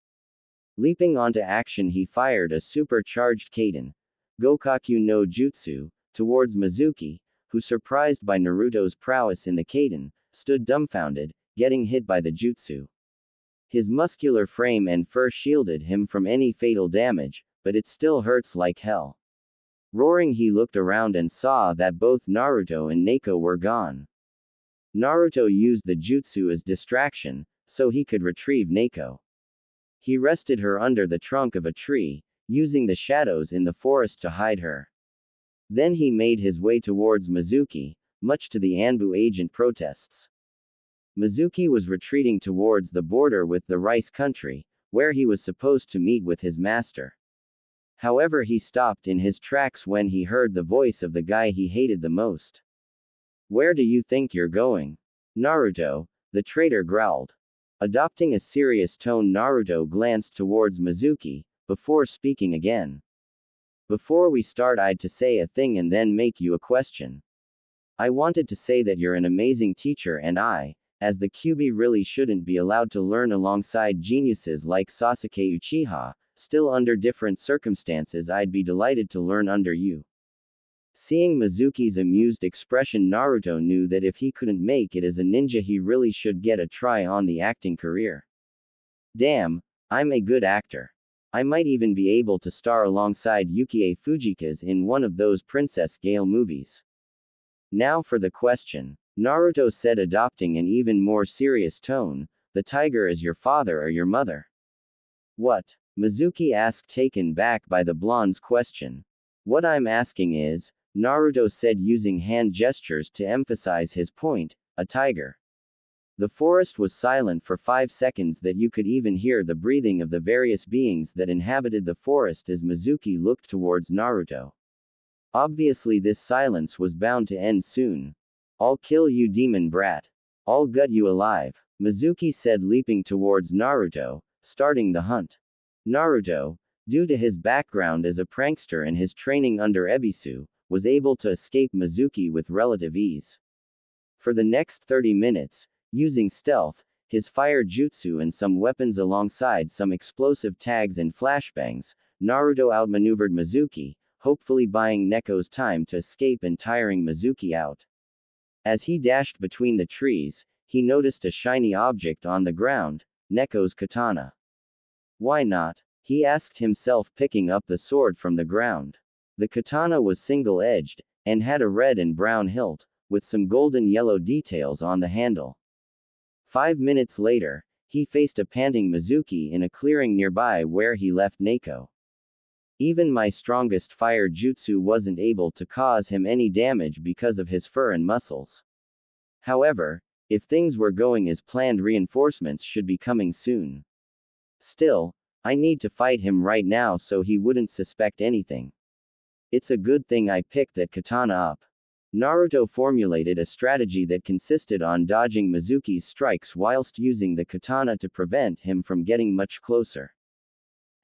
Leaping onto action, he fired a supercharged Kaiden Gokaku no Jutsu towards Mizuki, who, surprised by Naruto's prowess in the Kaiden, stood dumbfounded, getting hit by the jutsu. His muscular frame and fur shielded him from any fatal damage, but it still hurts like hell. Roaring, he looked around and saw that both Naruto and Neko were gone. Naruto used the jutsu as distraction, so he could retrieve Neko. He rested her under the trunk of a tree, using the shadows in the forest to hide her. Then he made his way towards Mizuki, much to the Anbu agent protests. Mizuki was retreating towards the border with the rice country, where he was supposed to meet with his master. However, he stopped in his tracks when he heard the voice of the guy he hated the most. "Where do you think you're going, Naruto?" the traitor growled. Adopting a serious tone, Naruto glanced towards Mizuki, before speaking again. "Before we start, I'd to say a thing and then make you a question. I wanted to say that you're an amazing teacher, and I, as the Kyuubi, really shouldn't be allowed to learn alongside geniuses like Sasuke Uchiha. Still, under different circumstances, I'd be delighted to learn under you." Seeing Mizuki's amused expression, Naruto knew that if he couldn't make it as a ninja, he really should get a try on the acting career. Damn, I'm a good actor. I might even be able to star alongside Yukie Fujika's in one of those Princess Gale movies. Now for the question. Naruto said, adopting an even more serious tone. The tiger is your father or your mother? What? Mizuki asked, taken back by the blonde's question. What I'm asking is, Naruto said, using hand gestures to emphasize his point, a tiger. The forest was silent for 5 seconds, that you could even hear the breathing of the various beings that inhabited the forest as Mizuki looked towards Naruto. Obviously this silence was bound to end soon. I'll kill you, demon brat. I'll gut you alive, Mizuki said, leaping towards Naruto, starting the hunt. Naruto, due to his background as a prankster and his training under Ebisu, was able to escape Mizuki with relative ease. For the next 30 minutes, using stealth, his fire jutsu and some weapons alongside some explosive tags and flashbangs, Naruto outmaneuvered Mizuki, hopefully buying Neko's time to escape and tiring Mizuki out. As he dashed between the trees, he noticed a shiny object on the ground, Neko's katana. Why not? He asked himself, picking up the sword from the ground. The katana was single-edged, and had a red and brown hilt, with some golden yellow details on the handle. 5 minutes later, he faced a panting Mizuki in a clearing nearby where he left Neko. Even my strongest fire jutsu wasn't able to cause him any damage because of his fur and muscles. However, if things were going as planned, reinforcements should be coming soon. Still, I need to fight him right now so he wouldn't suspect anything. It's a good thing I picked that katana up. Naruto formulated a strategy that consisted on dodging Mizuki's strikes whilst using the katana to prevent him from getting much closer.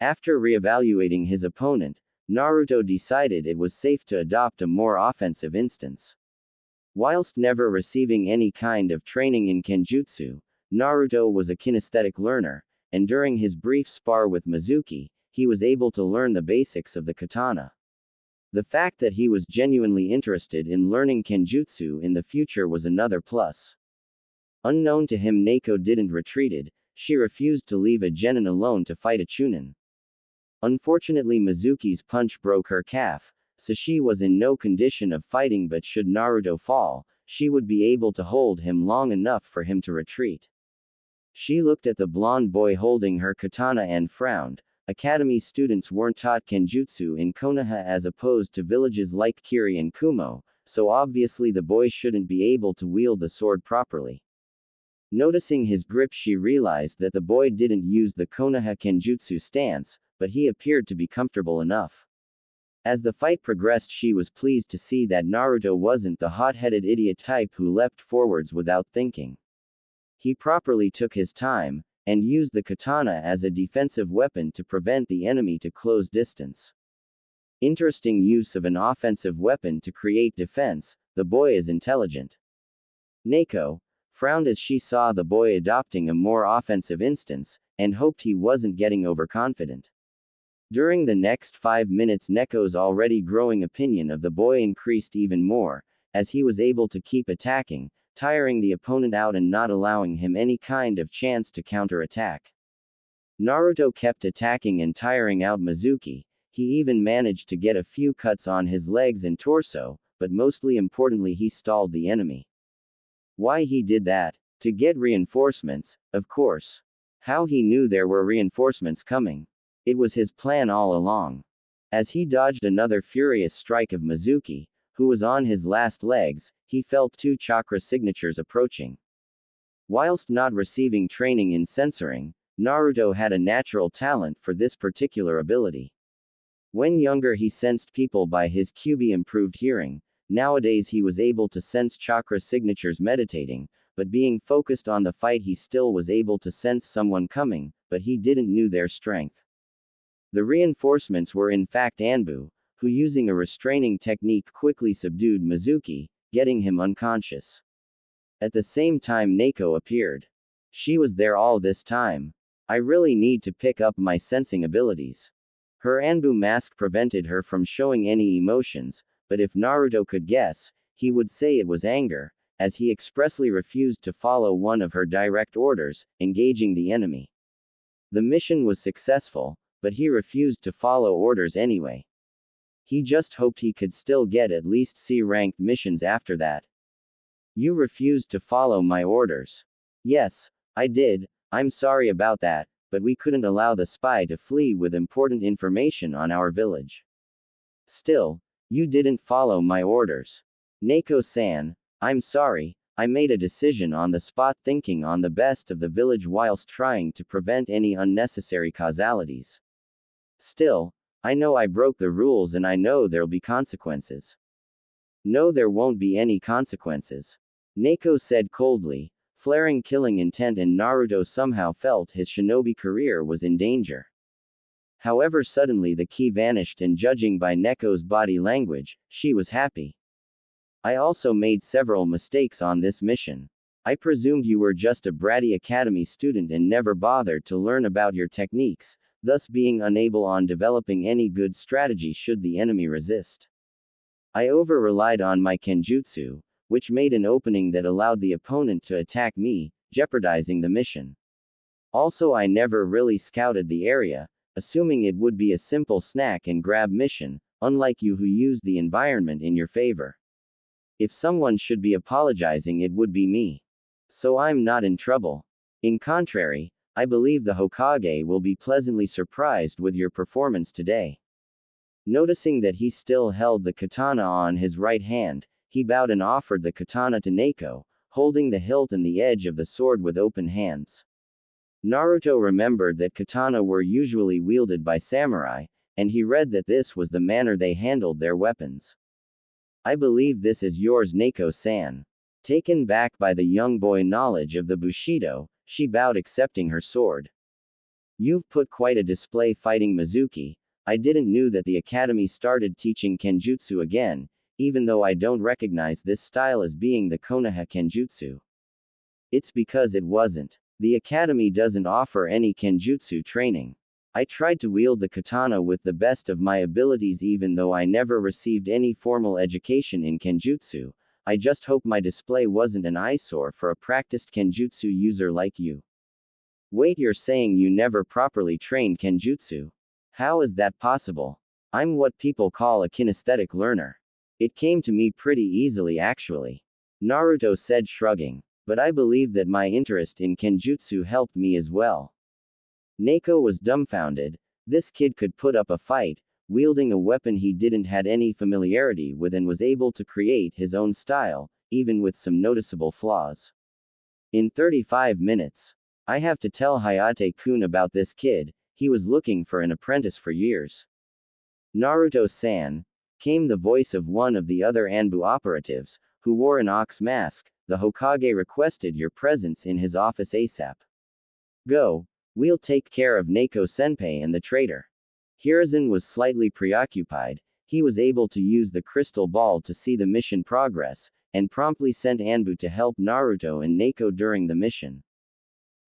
After reevaluating his opponent, Naruto decided it was safe to adopt a more offensive instance. Whilst never receiving any kind of training in kenjutsu, Naruto was a kinesthetic learner, and during his brief spar with Mizuki, he was able to learn the basics of the katana. The fact that he was genuinely interested in learning kenjutsu in the future was another plus. Unknown to him, Neko didn't retreated. She refused to leave a genin alone to fight a chunin. Unfortunately, Mizuki's punch broke her calf, so she was in no condition of fighting, but should Naruto fall, she would be able to hold him long enough for him to retreat. She looked at the blonde boy holding her katana and frowned. Academy students weren't taught kenjutsu in Konoha as opposed to villages like Kiri and Kumo, so obviously the boy shouldn't be able to wield the sword properly. Noticing his grip, she realized that the boy didn't use the Konoha kenjutsu stance, but he appeared to be comfortable enough. As the fight progressed, she was pleased to see that Naruto wasn't the hot-headed idiot type who leapt forwards without thinking. He properly took his time, and used the katana as a defensive weapon to prevent the enemy to close distance. Interesting use of an offensive weapon to create defense. The boy is intelligent. Neko frowned as she saw the boy adopting a more offensive instance, and hoped he wasn't getting overconfident. During the next 5 minutes, Neko's already growing opinion of the boy increased even more, as he was able to keep attacking, tiring the opponent out and not allowing him any kind of chance to counterattack. Naruto kept attacking and tiring out Mizuki. He even managed to get a few cuts on his legs and torso, but mostly importantly, he stalled the enemy. Why he did that? To get reinforcements, of course. How he knew there were reinforcements coming? It was his plan all along. As he dodged another furious strike of Mizuki, who was on his last legs, he felt 2 chakra signatures approaching. Whilst not receiving training in censoring, Naruto had a natural talent for this particular ability. When younger, he sensed people by his Kyuubi improved hearing. Nowadays he was able to sense chakra signatures meditating, but being focused on the fight, he still was able to sense someone coming, but he didn't know their strength. The reinforcements were in fact Anbu, who using a restraining technique quickly subdued Mizuki, getting him unconscious. At the same time, Neko appeared. She was there all this time. I really need to pick up my sensing abilities. Her Anbu mask prevented her from showing any emotions, but if Naruto could guess, he would say it was anger, as he expressly refused to follow one of her direct orders, engaging the enemy. The mission was successful, but he refused to follow orders anyway. He just hoped he could still get at least C-ranked missions after that. You refused to follow my orders. Yes, I did, I'm sorry about that, but we couldn't allow the spy to flee with important information on our village. Still, you didn't follow my orders. Neko-san, I'm sorry, I made a decision on the spot thinking on the best of the village whilst trying to prevent any unnecessary causalities. Still, I know I broke the rules and I know there'll be consequences. No, there won't be any consequences. Neko said coldly, flaring killing intent, and Naruto somehow felt his shinobi career was in danger. However, suddenly the key vanished, and judging by Neko's body language, she was happy. I also made several mistakes on this mission. I presumed you were just a bratty academy student and never bothered to learn about your techniques, thus being unable on developing any good strategy should the enemy resist. I over-relied on my kenjutsu, which made an opening that allowed the opponent to attack me, jeopardizing the mission. Also, I never really scouted the area, assuming it would be a simple snack and grab mission, unlike you who used the environment in your favor. If someone should be apologizing, it would be me. So I'm not in trouble. In contrary, I believe the Hokage will be pleasantly surprised with your performance today. Noticing that he still held the katana on his right hand, he bowed and offered the katana to Neko, holding the hilt and the edge of the sword with open hands. Naruto remembered that katana were usually wielded by samurai, and he read that this was the manner they handled their weapons. I believe this is yours, Neko-san. Taken back by the young boy knowledge of the Bushido, she bowed, accepting her sword. You've put quite a display fighting Mizuki. I didn't knew that the academy started teaching kenjutsu again, even though I don't recognize this style as being the Konoha kenjutsu. It's because it wasn't. The academy doesn't offer any kenjutsu training. I tried to wield the katana with the best of my abilities even though I never received any formal education in kenjutsu. I just hope my display wasn't an eyesore for a practiced kenjutsu user like you. Wait, you're saying you never properly trained kenjutsu? How is that possible? I'm what people call a kinesthetic learner. It came to me pretty easily actually. Naruto said, shrugging. But I believe that my interest in kenjutsu helped me as well. Neko was dumbfounded. This kid could put up a fight, wielding a weapon he didn't had any familiarity with, and was able to create his own style, even with some noticeable flaws. In 35 minutes. I have to tell Hayate-kun about this kid. He was looking for an apprentice for years. Naruto-san, came the voice of one of the other Anbu operatives, who wore an ox mask. The Hokage requested your presence in his office ASAP. Go. We'll take care of Neko-senpai and the traitor. Hiruzen was slightly preoccupied. He was able to use the crystal ball to see the mission progress, and promptly sent Anbu to help Naruto and Neko during the mission.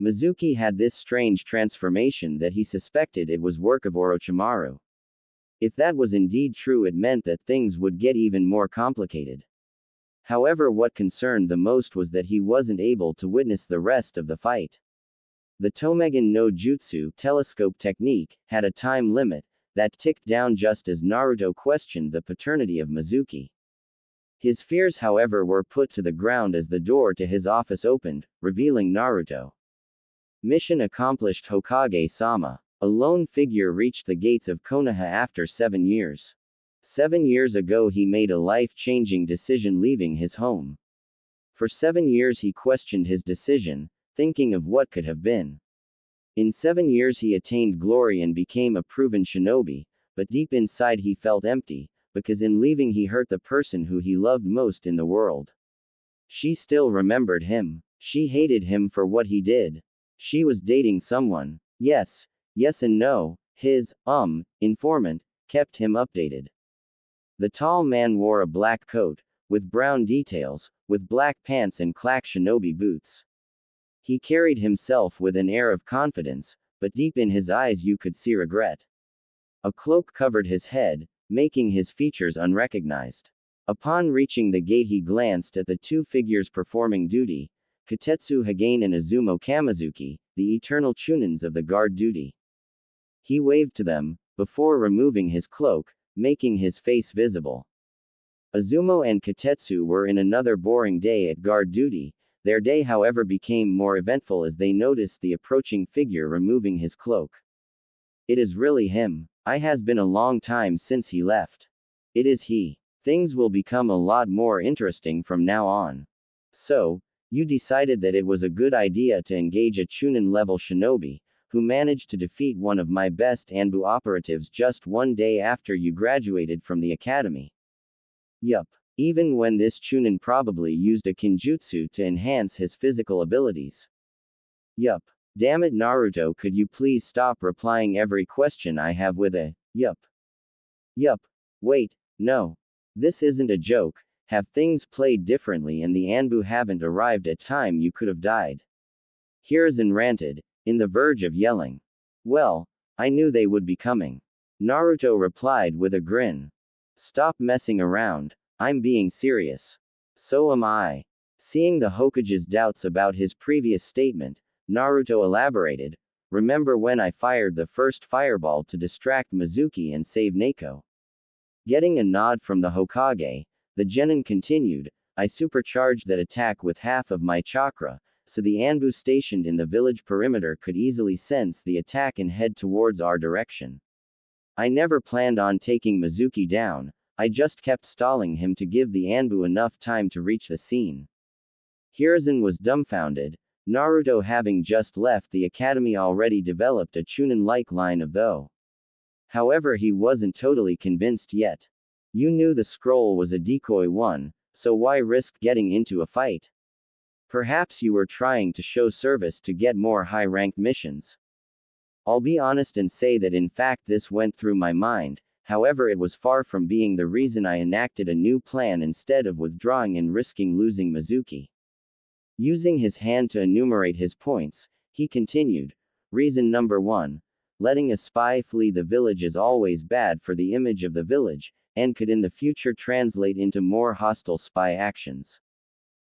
Mizuki had this strange transformation that he suspected it was work of Orochimaru. If that was indeed true, it meant that things would get even more complicated. However, what concerned the most was that he wasn't able to witness the rest of the fight. The Tomegan no Jutsu telescope technique had a time limit that ticked down just as Naruto questioned the paternity of Mizuki. His fears, however, were put to the ground as the door to his office opened, revealing Naruto. Mission accomplished, Hokage-sama. A lone figure reached the gates of Konoha after 7 years. 7 years ago he made a life-changing decision, leaving his home. For 7 years he questioned his decision, thinking of what could have been. In 7 years he attained glory and became a proven shinobi, but deep inside he felt empty, because in leaving he hurt the person who he loved most in the world. She still remembered him. She hated him for what he did. She was dating someone. Yes and no. His, informant, kept him updated. The tall man wore a black coat, with brown details, with black pants and clack shinobi boots. He carried himself with an air of confidence, but deep in his eyes you could see regret. A cloak covered his head, making his features unrecognized. Upon reaching the gate, he glanced at the two figures performing duty, Kotetsu Hagane and Izumo Kamizuki, the eternal chunins of the guard duty. He waved to them, before removing his cloak, making his face visible. Izumo and Kotetsu were in another boring day at guard duty. Their day, however, became more eventful as they noticed the approaching figure removing his cloak. It is really him. It has been a long time since he left. It is he. Things will become a lot more interesting from now on. So, you decided that it was a good idea to engage a Chunin-level shinobi, who managed to defeat one of my best Anbu operatives just one day after you graduated from the academy. Yup. Even when this Chunin probably used a kinjutsu to enhance his physical abilities. Yup. Damn it, Naruto, could you please stop replying every question I have with a, yup. Yup. Wait, no. This isn't a joke. Have things played differently and the Anbu haven't arrived at time you could have died? Hiruzen ranted, in the verge of yelling. Well, I knew they would be coming. Naruto replied with a grin. Stop messing around. I'm being serious. So am I. Seeing the Hokage's doubts about his previous statement, Naruto elaborated, remember when I fired the first fireball to distract Mizuki and save Neko? Getting a nod from the Hokage, the genin continued, I supercharged that attack with half of my chakra, so the Anbu stationed in the village perimeter could easily sense the attack and head towards our direction. I never planned on taking Mizuki down, I just kept stalling him to give the Anbu enough time to reach the scene. Hiruzen was dumbfounded. Naruto, having just left the academy, already developed a Chunin-like line of though. However, he wasn't totally convinced yet. You knew the scroll was a decoy one, so why risk getting into a fight? Perhaps you were trying to show service to get more high-ranked missions. I'll be honest and say that in fact this went through my mind, however it was far from being the reason I enacted a new plan instead of withdrawing and risking losing Mizuki. Using his hand to enumerate his points, he continued, reason number 1, letting a spy flee the village is always bad for the image of the village, and could in the future translate into more hostile spy actions.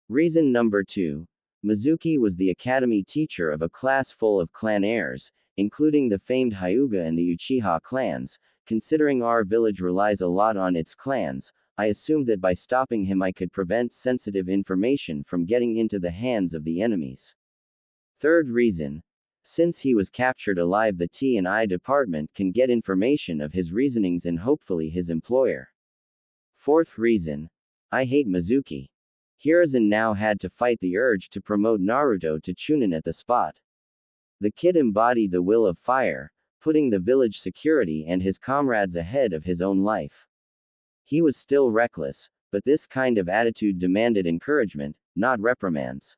Reason number 2, Mizuki was the academy teacher of a class full of clan heirs, including the famed Hyuga and the Uchiha clans. Considering our village relies a lot on its clans, I assumed that by stopping him I could prevent sensitive information from getting into the hands of the enemies. Third reason, since he was captured alive, the T&I department can get information of his reasonings and hopefully his employer. Fourth reason, I hate Mizuki. Hiruzen now had to fight the urge to promote Naruto to Chunin at the spot. The kid embodied the will of fire, putting the village security and his comrades ahead of his own life. He was still reckless, but this kind of attitude demanded encouragement, not reprimands.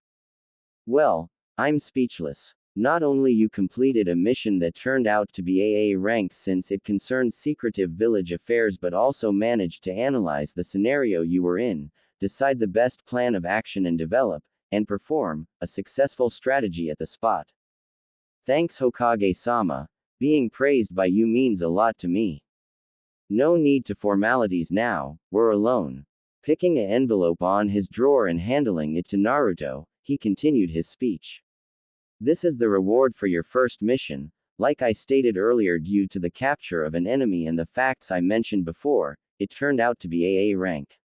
Well, I'm speechless. Not only you completed a mission that turned out to be AA rank since it concerned secretive village affairs, but also managed to analyze the scenario you were in, decide the best plan of action and develop, and perform, a successful strategy at the spot. Thanks Hokage-sama. Being praised by you means a lot to me. No need to formalities now, we're alone. Picking an envelope on his drawer and handling it to Naruto, he continued his speech. This is the reward for your first mission. Like I stated earlier, due to the capture of an enemy and the facts I mentioned before, it turned out to be AA rank.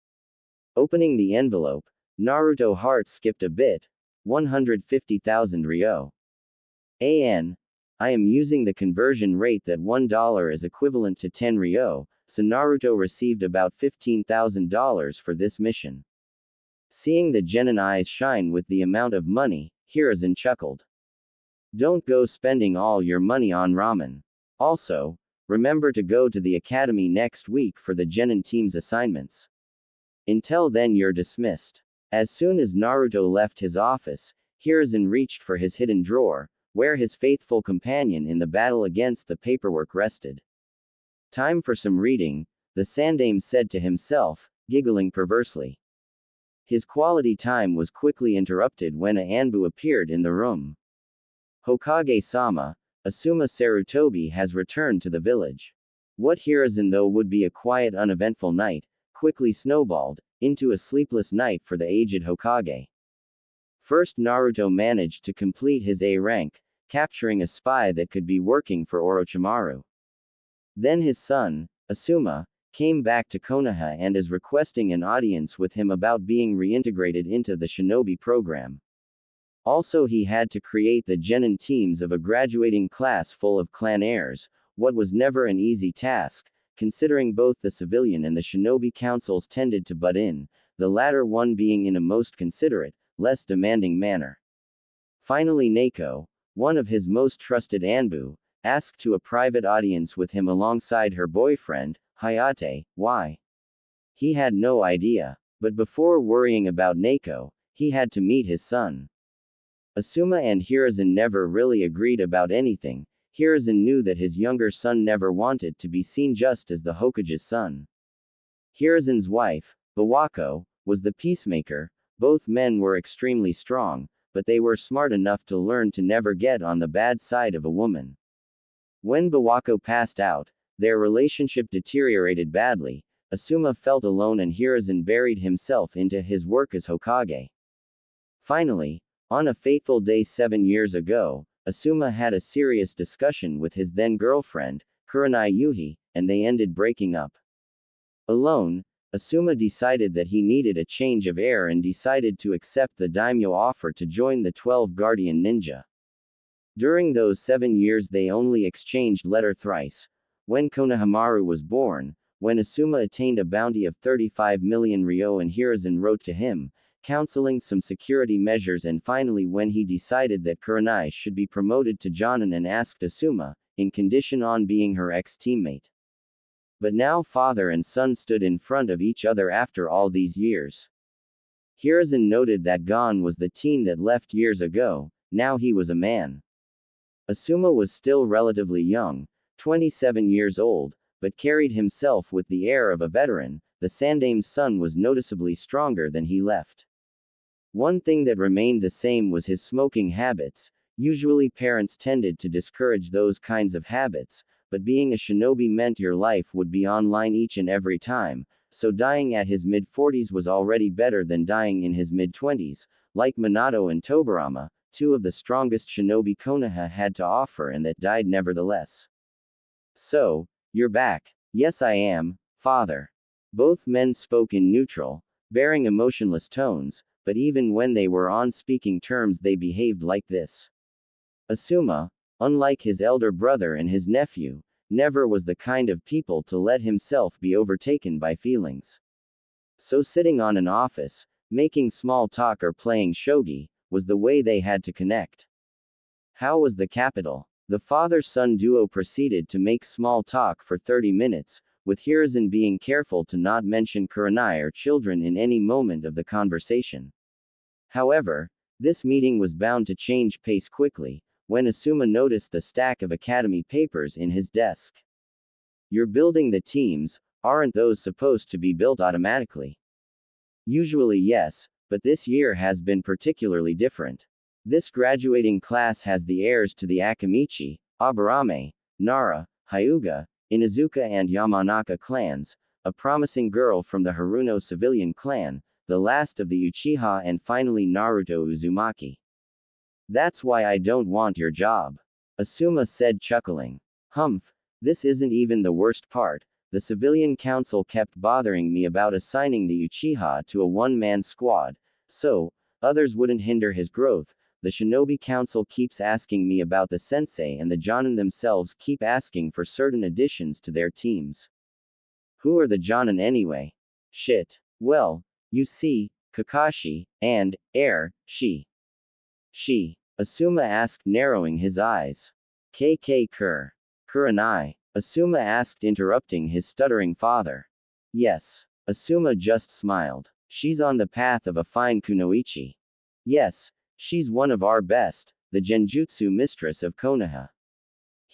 Opening the envelope, Naruto's heart skipped a bit. 150,000 ryo. I am using the conversion rate that $1 is equivalent to 10 ryo, so Naruto received about $15,000 for this mission. Seeing the genin eyes shine with the amount of money, Hiruzen chuckled. Don't go spending all your money on ramen. Also, remember to go to the academy next week for the genin team's assignments. Until then you're dismissed. As soon as Naruto left his office, Hiruzen reached for his hidden drawer, where his faithful companion in the battle against the paperwork rested. Time for some reading, the Sandaime said to himself, giggling perversely. His quality time was quickly interrupted when a Anbu appeared in the room. Hokage-sama, Asuma Sarutobi has returned to the village. What Hiruzen though would be a quiet uneventful night, quickly snowballed into a sleepless night for the aged Hokage. First Naruto managed to complete his A rank, capturing a spy that could be working for Orochimaru. Then his son, Asuma, came back to Konoha and is requesting an audience with him about being reintegrated into the shinobi program. Also he had to create the genin teams of a graduating class full of clan heirs, what was never an easy task, considering both the civilian and the shinobi councils tended to butt in, the latter one being in a most considerate, less demanding manner. Finally Neko, one of his most trusted Anbu, asked to a private audience with him alongside her boyfriend, Hayate. Why? He had no idea. But before worrying about Neko, he had to meet his son. Asuma and Hiruzen never really agreed about anything. Hiruzen knew that his younger son never wanted to be seen just as the Hokage's son. Hiruzen's wife, Bawako, was the peacemaker. Both men were extremely strong, but they were smart enough to learn to never get on the bad side of a woman. When Bawako passed out, their relationship deteriorated badly. Asuma felt alone and Hiruzen buried himself into his work as Hokage. Finally, on a fateful day 7 years ago, Asuma had a serious discussion with his then girlfriend, Kurenai Yuhi, and they ended breaking up. Alone, Asuma decided that he needed a change of air and decided to accept the daimyo offer to join the 12 Guardian Ninja. During those 7 years they only exchanged letter thrice. When Konohamaru was born, when Asuma attained a bounty of 35 million ryo and Hiruzen wrote to him, counseling some security measures, and finally when he decided that Kurenai should be promoted to Jonin and asked Asuma, in condition on being her ex-teammate. But now father and son stood in front of each other after all these years. Hiruzen noted that Gon was the teen that left years ago, now he was a man. Asuma was still relatively young, 27 years old, but carried himself with the air of a veteran. The Sandame's son was noticeably stronger than he left. One thing that remained the same was his smoking habits. Usually parents tended to discourage those kinds of habits, but being a shinobi meant your life would be online each and every time, so dying at his mid-40s was already better than dying in his mid-20s, like Minato and Tobirama, two of the strongest shinobi Konoha had to offer and that died nevertheless. So, you're back. Yes I am, father. Both men spoke in neutral, bearing emotionless tones, but even when they were on speaking terms they behaved like this. Asuma, unlike his elder brother and his nephew, never was the kind of people to let himself be overtaken by feelings. So sitting on an office, making small talk or playing shogi, was the way they had to connect. How was the capital? The father-son duo proceeded to make small talk for 30 minutes, with Hiruzen being careful to not mention Kurenai or children in any moment of the conversation. However, this meeting was bound to change pace quickly, when Asuma noticed the stack of academy papers in his desk. You're building the teams, aren't those supposed to be built automatically? Usually yes, but this year has been particularly different. This graduating class has the heirs to the Akamichi, Aburame, Nara, Hyuga, Inuzuka and Yamanaka clans, a promising girl from the Haruno civilian clan, the last of the Uchiha, and finally Naruto Uzumaki. That's why I don't want your job. Asuma said, chuckling. Humph, this isn't even the worst part. The civilian council kept bothering me about assigning the Uchiha to a one-man squad, so others wouldn't hinder his growth. The Shinobi Council keeps asking me about the sensei, and the Jonin themselves keep asking for certain additions to their teams. Who are the Jonin anyway? Shit. Well, you see, Kakashi, and, she. Asuma asked, narrowing his eyes. Kurenai. Asuma asked, interrupting his stuttering father. Yes. Asuma just smiled. She's on the path of a fine kunoichi. Yes. She's one of our best, the Genjutsu mistress of Konoha.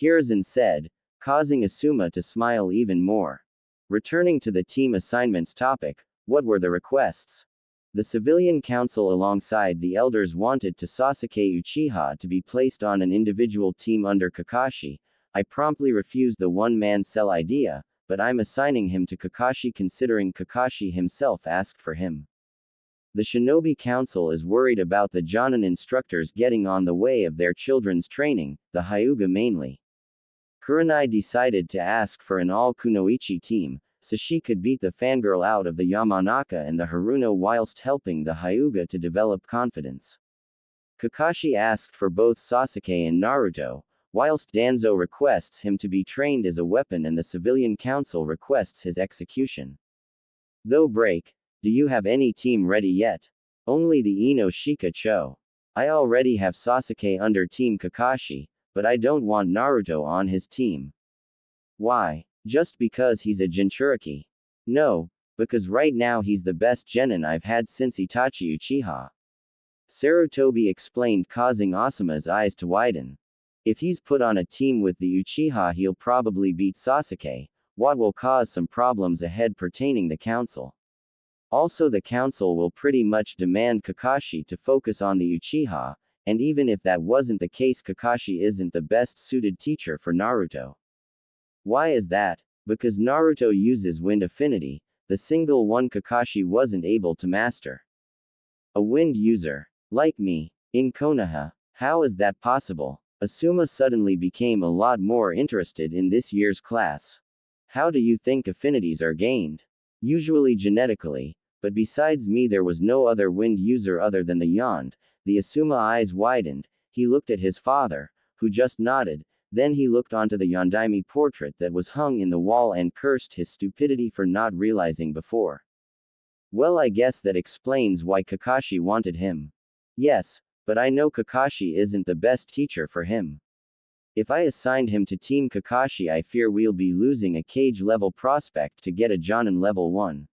Hiruzen said, causing Asuma to smile even more. Returning to the team assignments topic, what were the requests? The civilian council alongside the elders wanted to Sasuke Uchiha to be placed on an individual team under Kakashi, I promptly refused the one-man cell idea, but I'm assigning him to Kakashi considering Kakashi himself asked for him. The Shinobi Council is worried about the Jonin instructors getting on the way of their children's training, the Hyuga mainly. Kurenai decided to ask for an all-kunoichi team, so she could beat the fangirl out of the Yamanaka and the Haruno whilst helping the Hyuga to develop confidence. Kakashi asked for both Sasuke and Naruto, whilst Danzo requests him to be trained as a weapon and the civilian council requests his execution. Though break, do you have any team ready yet? Only the Ino Shika Cho. I already have Sasuke under Team Kakashi, but I don't want Naruto on his team. Why? Just because he's a Jinchuriki? No, because right now he's the best genin I've had since Itachi Uchiha. Sarutobi explained, causing Asuma's eyes to widen. If he's put on a team with the Uchiha, he'll probably beat Sasuke, what will cause some problems ahead pertaining the council. Also, the council will pretty much demand Kakashi to focus on the Uchiha, and even if that wasn't the case, Kakashi isn't the best suited teacher for Naruto. Why is that? Because Naruto uses wind affinity, the single one Kakashi wasn't able to master. A wind user. Like me. In Konoha. How is that possible? Asuma suddenly became a lot more interested in this year's class. How do you think affinities are gained? Usually genetically, but besides me there was no other wind user other than the Yond. The Asuma eyes widened, he looked at his father, who just nodded, then he looked onto the Yondaime portrait that was hung in the wall and cursed his stupidity for not realizing before. Well, I guess that explains why Kakashi wanted him. Yes, but I know Kakashi isn't the best teacher for him. If I assigned him to Team Kakashi, I fear we'll be losing a Kage level prospect to get a Jonin level 1.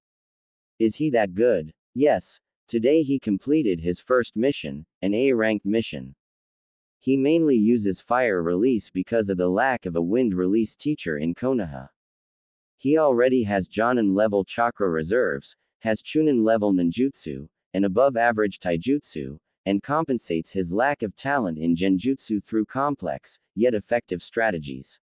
Is he that good? Yes, today he completed his first mission, an A-ranked mission. He mainly uses fire release because of the lack of a wind release teacher in Konoha. He already has Jonin level chakra reserves, has Chunin level ninjutsu, and above average taijutsu, and compensates his lack of talent in genjutsu through complex, yet effective strategies.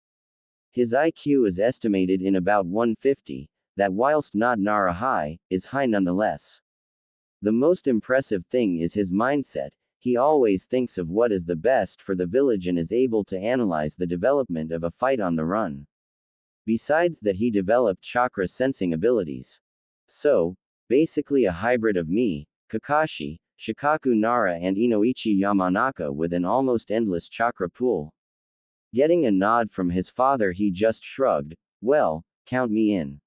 His IQ is estimated in about 150, that whilst not Nara high, is high nonetheless. The most impressive thing is his mindset. He always thinks of what is the best for the village and is able to analyze the development of a fight on the run. Besides that, he developed chakra sensing abilities. So, basically a hybrid of me, Kakashi, Shikaku Nara and Inoichi Yamanaka with an almost endless chakra pool. Getting a nod from his father, he just shrugged, well, count me in.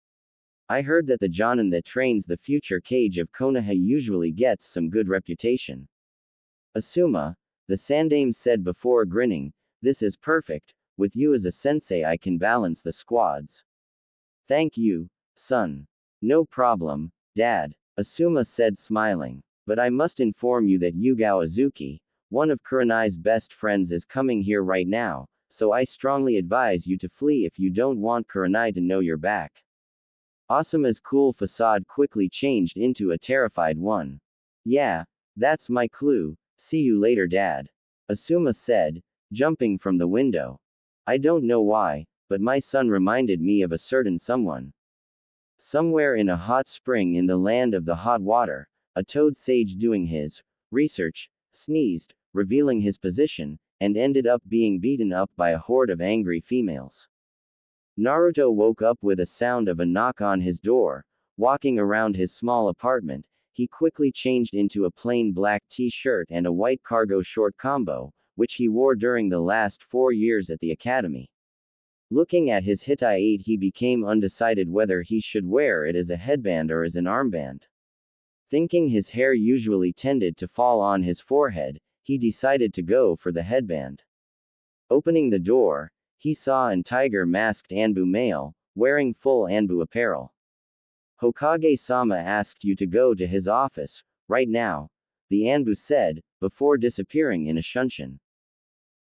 I heard that the Jonin that trains the future Kage of Konoha usually gets some good reputation. Asuma, the Sandame said before grinning, this is perfect, with you as a sensei I can balance the squads. Thank you, son. No problem, dad, Asuma said smiling. But I must inform you that Yugao Azuki, one of Kurenai's best friends, is coming here right now, so I strongly advise you to flee if you don't want Kurenai to know you're back. Asuma's cool facade quickly changed into a terrified one. Yeah, that's my clue, see you later, dad. Asuma said, jumping from the window. I don't know why, but my son reminded me of a certain someone. Somewhere in a hot spring in the land of the hot water, a toad sage doing his research, sneezed, revealing his position, and ended up being beaten up by a horde of angry females. Naruto woke up with a sound of a knock on his door. Walking around his small apartment, he quickly changed into a plain black t-shirt and a white cargo short combo, which he wore during the last 4 years at the academy. Looking at his Hittite, he became undecided whether he should wear it as a headband or as an armband. Thinking his hair usually tended to fall on his forehead, he decided to go for the headband. Opening the door, he saw an tiger-masked Anbu male, wearing full Anbu apparel. Hokage-sama asked you to go to his office, right now, the Anbu said, before disappearing in a shunshin.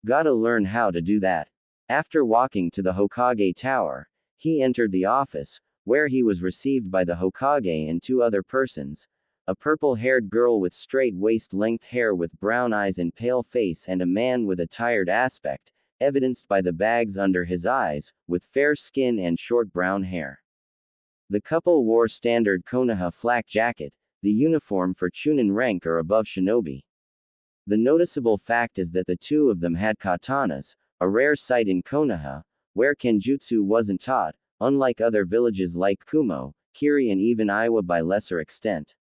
Gotta learn how to do that. After walking to the Hokage tower, he entered the office, where he was received by the Hokage and 2 other persons, a purple-haired girl with straight waist-length hair with brown eyes and pale face, and a man with a tired aspect, evidenced by the bags under his eyes, with fair skin and short brown hair. The couple wore standard Konoha flak jacket, the uniform for Chunin rank or above shinobi. The noticeable fact is that the two of them had katanas, a rare sight in Konoha, where kenjutsu wasn't taught, unlike other villages like Kumo, Kiri and even Iwa by lesser extent.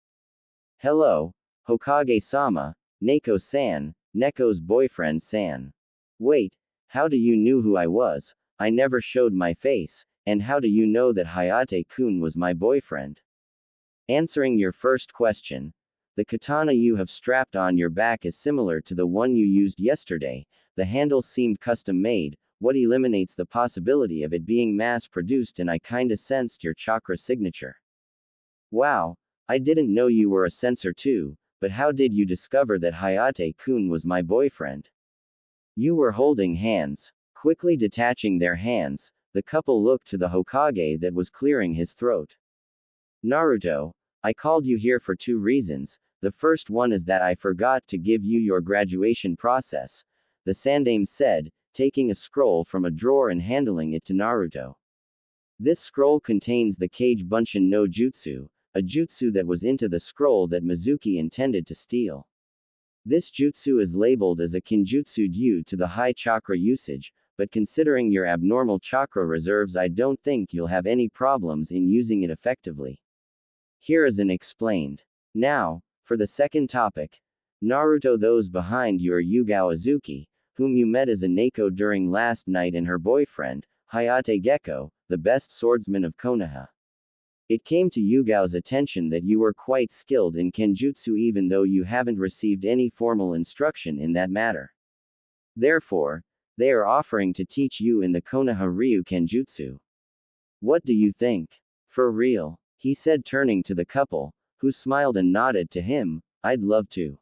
Hello, Hokage-sama, Neko-san, Neko's boyfriend-san. Wait, how do you knew who I was? I never showed my face, and how do you know that Hayate-kun was my boyfriend? Answering your first question, the katana you have strapped on your back is similar to the one you used yesterday. The handle seemed custom-made, what eliminates the possibility of it being mass-produced, and I kinda sensed your chakra signature. Wow, I didn't know you were a sensor too, but how did you discover that Hayate-kun was my boyfriend? You were holding hands. Quickly detaching their hands, the couple looked to the Hokage that was clearing his throat. Naruto, I called you here for two reasons. The first one is that I forgot to give you your graduation process, the Sandaime said, taking a scroll from a drawer and handling it to Naruto. This scroll contains the Kage Bunshin no Jutsu, a jutsu that was into the scroll that Mizuki intended to steal. This jutsu is labeled as a kinjutsu due to the high chakra usage, but considering your abnormal chakra reserves, I don't think you'll have any problems in using it effectively. Hiruzen explained. Now, for the second topic. Naruto, those behind you are Yugao Azuki, whom you met as a Neko during last night, and her boyfriend, Hayate Gecko, the best swordsman of Konoha. It came to Yugao's attention that you were quite skilled in kenjutsu even though you haven't received any formal instruction in that matter. Therefore, they are offering to teach you in the Konoha Ryu Kenjutsu. What do you think? For real? He said, turning to the couple, who smiled and nodded to him. I'd love to.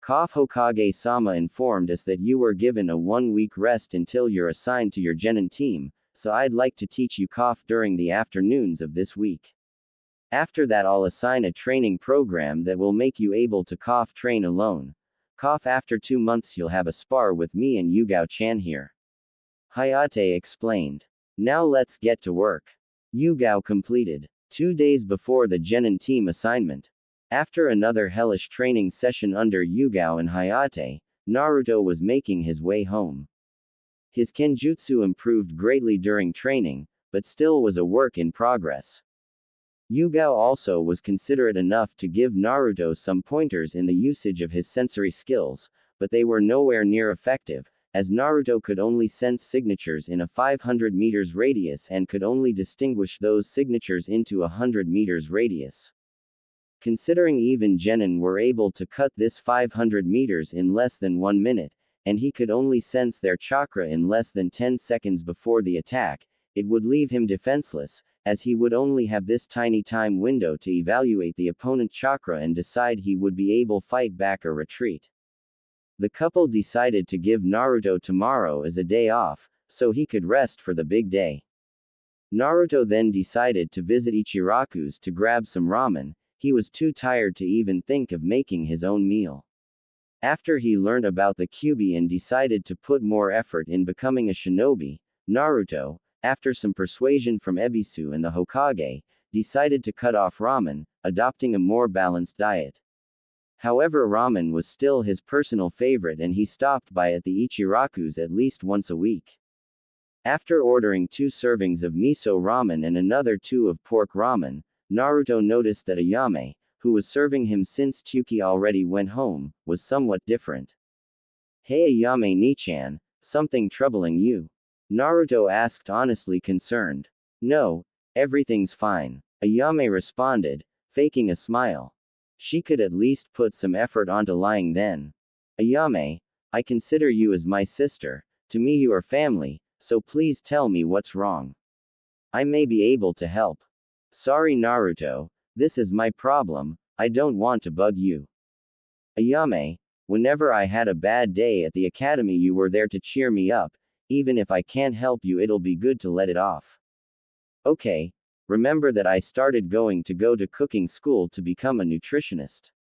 Hokage-sama informed us that you were given a 1-week rest until you're assigned to your genin team, so I'd like to teach you during the afternoons of this week. After that, I'll assign a training program that will make you able to train alone. After 2 months you'll have a spar with me and Yugao-chan here. Hayate explained. Now let's get to work. Yugao completed. 2 days before the genin team assignment. After another hellish training session under Yugao and Hayate, Naruto was making his way home. His kenjutsu improved greatly during training, but still was a work in progress. Yugao also was considerate enough to give Naruto some pointers in the usage of his sensory skills, but they were nowhere near effective, as Naruto could only sense signatures in a 500 meters radius and could only distinguish those signatures into a 100 meters radius. Considering even genin were able to cut this 500 meters in less than 1 minute, and he could only sense their chakra in less than 10 seconds before the attack, it would leave him defenseless, as he would only have this tiny time window to evaluate the opponent chakra and decide he would be able to fight back or retreat. The couple decided to give Naruto tomorrow as a day off, so he could rest for the big day. Naruto then decided to visit Ichiraku's to grab some ramen. He was too tired to even think of making his own meal. After he learned about the Kyuubi and decided to put more effort in becoming a shinobi, Naruto, after some persuasion from Ebisu and the Hokage, decided to cut off ramen, adopting a more balanced diet. However, ramen was still his personal favorite and he stopped by at the Ichiraku's at least once a week. After ordering 2 servings of miso ramen and another 2 of pork ramen, Naruto noticed that Ayame, who was serving him since Tsuki already went home, was somewhat different. Hey Ayame Nichan, something troubling you? Naruto asked, honestly concerned. No, everything's fine, Ayame responded, faking a smile. She could at least put some effort onto lying then. Ayame, I consider you as my sister, to me you are family, so please tell me what's wrong. I may be able to help. Sorry Naruto, this is my problem, I don't want to bug you. Ayame, whenever I had a bad day at the academy you were there to cheer me up, even if I can't help you it'll be good to let it off. Okay, remember that I started going to cooking school to become a nutritionist.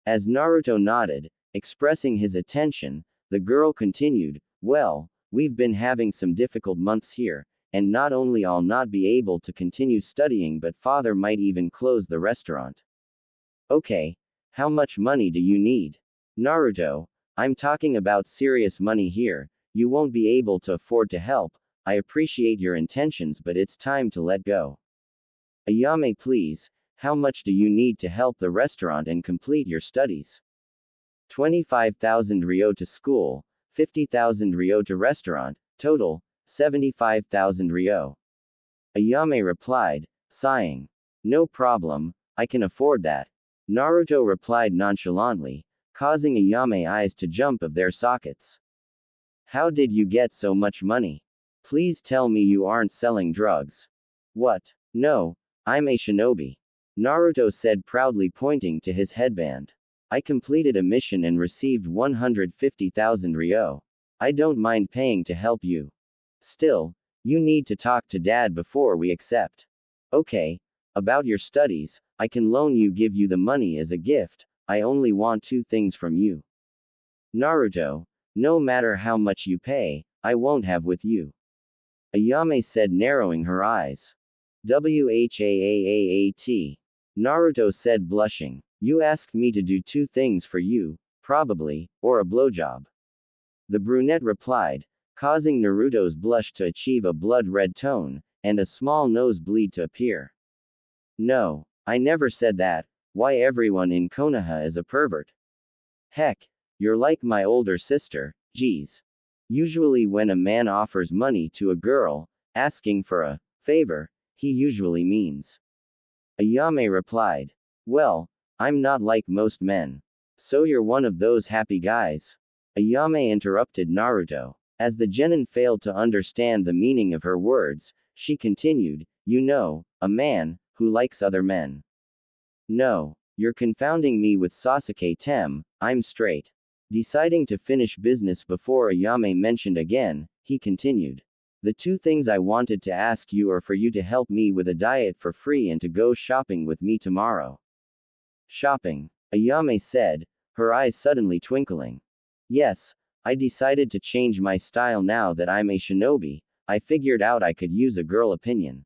As Naruto nodded, expressing his attention, the girl continued, well, We've been having some difficult months here, and not only I'll not be able to continue studying, but father might even close the restaurant. Okay. How much money do you need? Naruto, I'm talking about serious money here. You won't be able to afford to help. I appreciate your intentions, but it's time to let go. Ayame, please, how much do you need to help the restaurant and complete your studies? 25,000 ryo to school, 50,000 ryo to restaurant, total, 75,000 ryo. Ayame replied, sighing. No problem, I can afford that. Naruto replied nonchalantly, causing Ayame's eyes to jump of their sockets. How did you get so much money? Please tell me you aren't selling drugs. What? No, I'm a shinobi. Naruto said proudly, pointing to his headband. I completed a mission and received 150,000 ryo. I don't mind paying to help you. Still, you need to talk to dad before we accept. Okay. About your studies, I can give you the money as a gift. I only want two things from you. Naruto, no matter how much you pay, I won't have with you. Ayame said, narrowing her eyes. Whaat. Naruto said, blushing. You asked me to do two things for you, probably, or a blowjob. The brunette replied, causing Naruto's blush to achieve a blood-red tone, and a small nosebleed to appear. No, I never said that. Why, everyone in Konoha is a pervert. Heck, you're like my older sister, geez. Usually when a man offers money to a girl, asking for a favor, he usually means. Ayame replied. Well, I'm not like most men. So you're one of those happy guys? Ayame interrupted Naruto. As the genin failed to understand the meaning of her words, she continued, you know, a man who likes other men. No, you're confounding me with Sasuke Tem, I'm straight. Deciding to finish business before Ayame mentioned again, he continued. The two things I wanted to ask you are for you to help me with a diet for free and to go shopping with me tomorrow. Shopping? Ayame said, her eyes suddenly twinkling. Yes, I decided to change my style now that I'm a shinobi. I figured out I could use a girl opinion.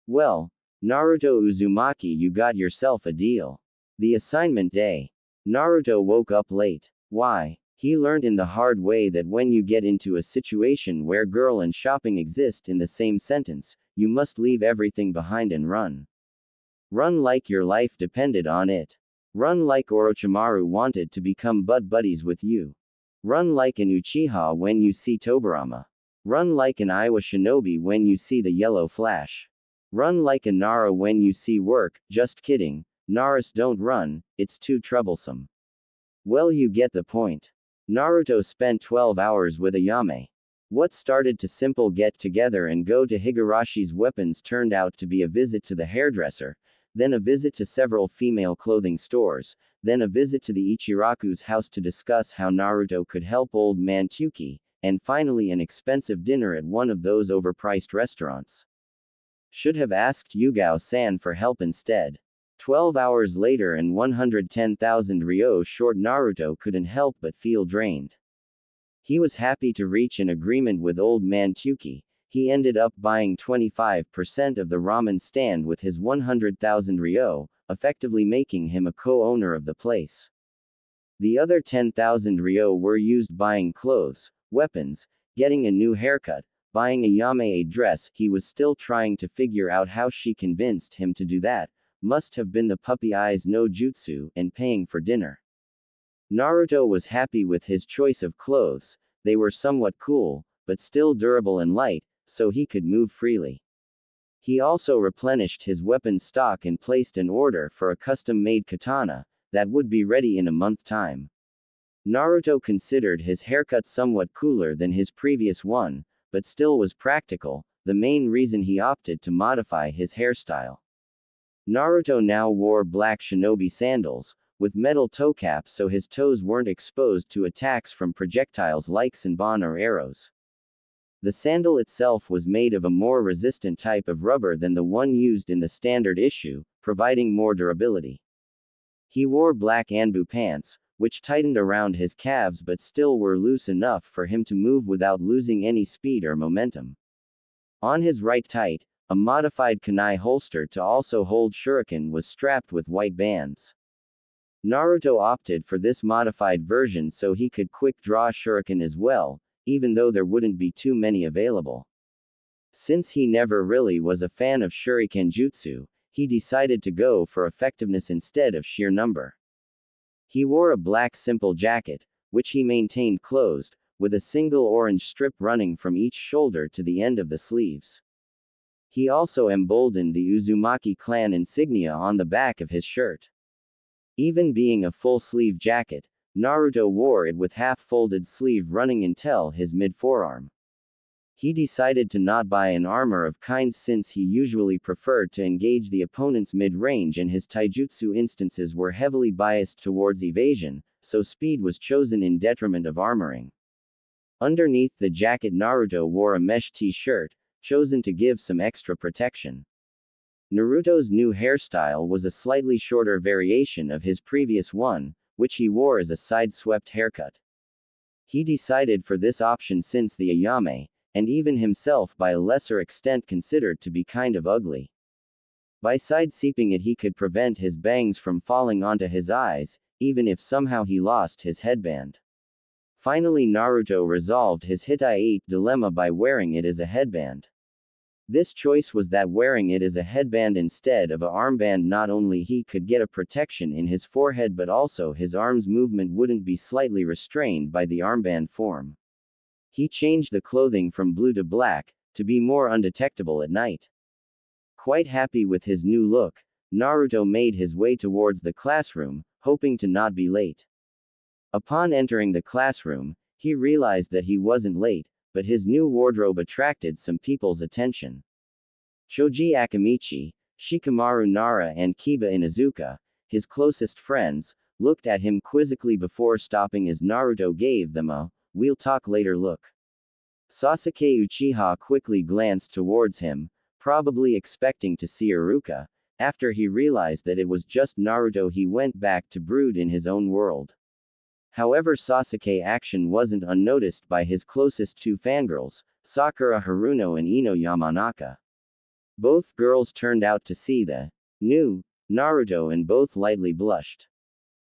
Well, Naruto Uzumaki, you got yourself a deal. The assignment day. Naruto woke up late. Why? He learned in the hard way that when you get into a situation where girl and shopping exist in the same sentence, you must leave everything behind and run. Run like your life depended on it. Run like Orochimaru wanted to become buddies with you. Run like an Uchiha when you see Tobirama. Run like an Iwa shinobi when you see the yellow flash. Run like a Nara when you see work. Just kidding, Naras don't run, it's too troublesome. Well, you get the point. Naruto spent 12 hours with Ayame. What started to simple get together and go to Higarashi's weapons turned out to be a visit to the hairdresser, then a visit to several female clothing stores, then a visit to the Ichiraku's house to discuss how Naruto could help old man Tyuki, and finally an expensive dinner at one of those overpriced restaurants. Should have asked Yugao-san for help instead. 12 hours later and 110,000 ryo short, Naruto couldn't help but feel drained. He was happy to reach an agreement with old man Tyuki. He ended up buying 25% of the ramen stand with his 100,000 ryo, effectively making him a co-owner of the place. The other 10,000 ryo were used buying clothes, weapons, getting a new haircut, buying Ayame a dress. He was still trying to figure out how she convinced him to do that. Must have been the puppy eyes no jutsu, and paying for dinner. Naruto was happy with his choice of clothes. They were somewhat cool, but still durable and light, so he could move freely. He also replenished his weapon stock and placed an order for a custom-made katana that would be ready in a month's time. Naruto considered his haircut somewhat cooler than his previous one, but still was practical, the main reason he opted to modify his hairstyle. Naruto now wore black shinobi sandals, with metal toe caps so his toes weren't exposed to attacks from projectiles like Senbon or arrows. The sandal itself was made of a more resistant type of rubber than the one used in the standard issue, providing more durability. He wore black Anbu pants, which tightened around his calves but still were loose enough for him to move without losing any speed or momentum. On his right thigh, a modified kunai holster to also hold shuriken was strapped with white bands. Naruto opted for this modified version so he could quick draw shuriken as well, even though there wouldn't be too many available. Since he never really was a fan of shuriken jutsu, he decided to go for effectiveness instead of sheer number. He wore a black simple jacket, which he maintained closed, with a single orange strip running from each shoulder to the end of the sleeves. He also emboldened the Uzumaki clan insignia on the back of his shirt. Even being a full-sleeve jacket, Naruto wore it with half-folded sleeve running until his mid-forearm. He decided to not buy an armor of kind since he usually preferred to engage the opponent's mid-range and his taijutsu instances were heavily biased towards evasion, so speed was chosen in detriment of armoring. Underneath the jacket Naruto wore a mesh t-shirt, chosen to give some extra protection. Naruto's new hairstyle was a slightly shorter variation of his previous one, which he wore as a side-swept haircut. He decided for this option since the Ayame, and even himself by a lesser extent considered to be kind of ugly. By side-seeping it he could prevent his bangs from falling onto his eyes, even if somehow he lost his headband. Finally Naruto resolved his Hittite 8 dilemma by wearing it as a headband. This choice was that wearing it as a headband instead of a armband not only he could get a protection in his forehead but also his arm's movement wouldn't be slightly restrained by the armband form. He changed the clothing from blue to black, to be more undetectable at night. Quite happy with his new look, Naruto made his way towards the classroom, hoping to not be late. Upon entering the classroom, he realized that he wasn't late, but his new wardrobe attracted some people's attention. Choji Akamichi, Shikamaru Nara and Kiba Inuzuka, his closest friends, looked at him quizzically before stopping as Naruto gave them a "we'll talk later" look. Sasuke Uchiha quickly glanced towards him, probably expecting to see Iruka. After he realized that it was just Naruto he went back to brood in his own world. However Sasuke's action wasn't unnoticed by his closest two fangirls, Sakura Haruno and Ino Yamanaka. Both girls turned out to see the new Naruto and both lightly blushed.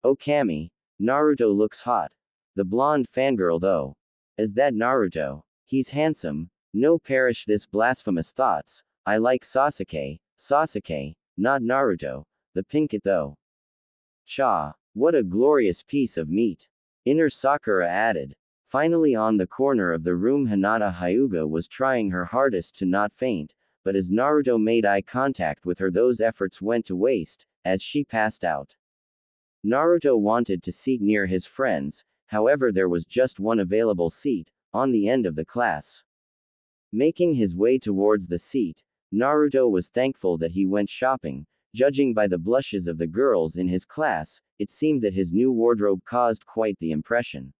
"Okami, Naruto looks hot." The blonde fangirl though. "Is that Naruto? He's handsome." "No, perish this blasphemous thoughts. I like Sasuke, not Naruto. The pinkett though. Cha. What a glorious piece of meat." Inner Sakura added. Finally on the corner of the room Hinata Hyuga was trying her hardest to not faint, but as Naruto made eye contact with her those efforts went to waste, as she passed out. Naruto wanted to seat near his friends, however there was just one available seat, on the end of the class. Making his way towards the seat, Naruto was thankful that he went shopping. Judging by the blushes of the girls in his class, it seemed that his new wardrobe caused quite the impression.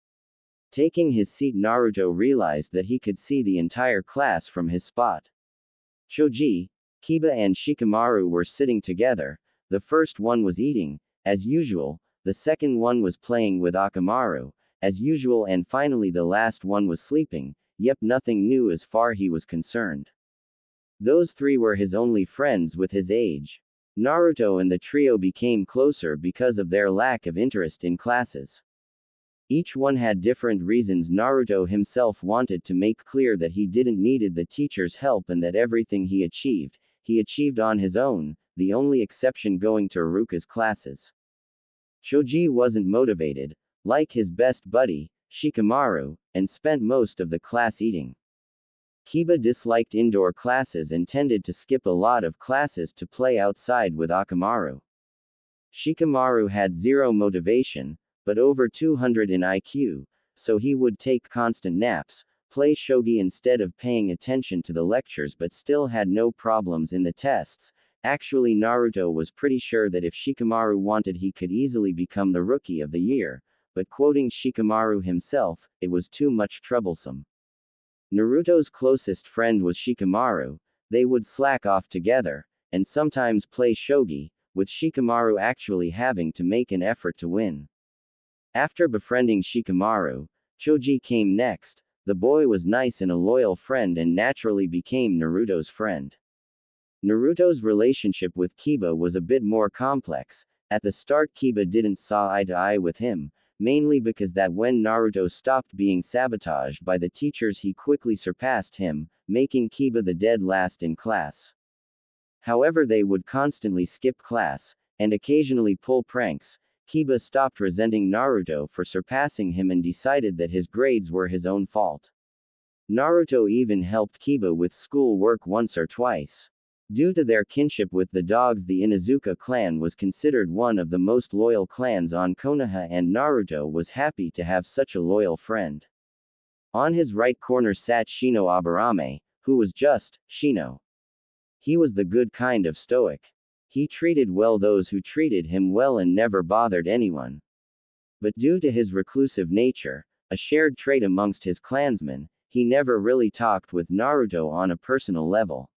Taking his seat Naruto realized that he could see the entire class from his spot. Choji, Kiba and Shikamaru were sitting together. The first one was eating, as usual, the second one was playing with Akamaru, as usual, and finally the last one was sleeping. Yep, nothing new as far he was concerned. Those three were his only friends with his age. Naruto and the trio became closer because of their lack of interest in classes. Each one had different reasons. Naruto himself wanted to make clear that he didn't needed the teacher's help and that everything he achieved on his own, the only exception going to Iruka's classes. Choji wasn't motivated, like his best buddy, Shikamaru, and spent most of the class eating. Kiba disliked indoor classes and tended to skip a lot of classes to play outside with Akamaru. Shikamaru had zero motivation, but over 200 in IQ, so he would take constant naps, play shogi instead of paying attention to the lectures but still had no problems in the tests. Actually Naruto was pretty sure that if Shikamaru wanted he could easily become the rookie of the year, but quoting Shikamaru himself, it was too much troublesome. Naruto's closest friend was Shikamaru. They would slack off together, and sometimes play shogi, with Shikamaru actually having to make an effort to win. After befriending Shikamaru, Choji came next. The boy was nice and a loyal friend and naturally became Naruto's friend. Naruto's relationship with Kiba was a bit more complex. At the start Kiba didn't see eye to eye with him, mainly because that when Naruto stopped being sabotaged by the teachers he quickly surpassed him, making Kiba the dead last in class. However, they would constantly skip class, and occasionally pull pranks. Kiba stopped resenting Naruto for surpassing him and decided that his grades were his own fault. Naruto even helped Kiba with school work once or twice. Due to their kinship with the dogs, the Inuzuka clan was considered one of the most loyal clans on Konoha, and Naruto was happy to have such a loyal friend. On his right corner sat Shino Aburame, who was just Shino. He was the good kind of stoic. He treated well those who treated him well and never bothered anyone. But due to his reclusive nature, a shared trait amongst his clansmen, he never really talked with Naruto on a personal level.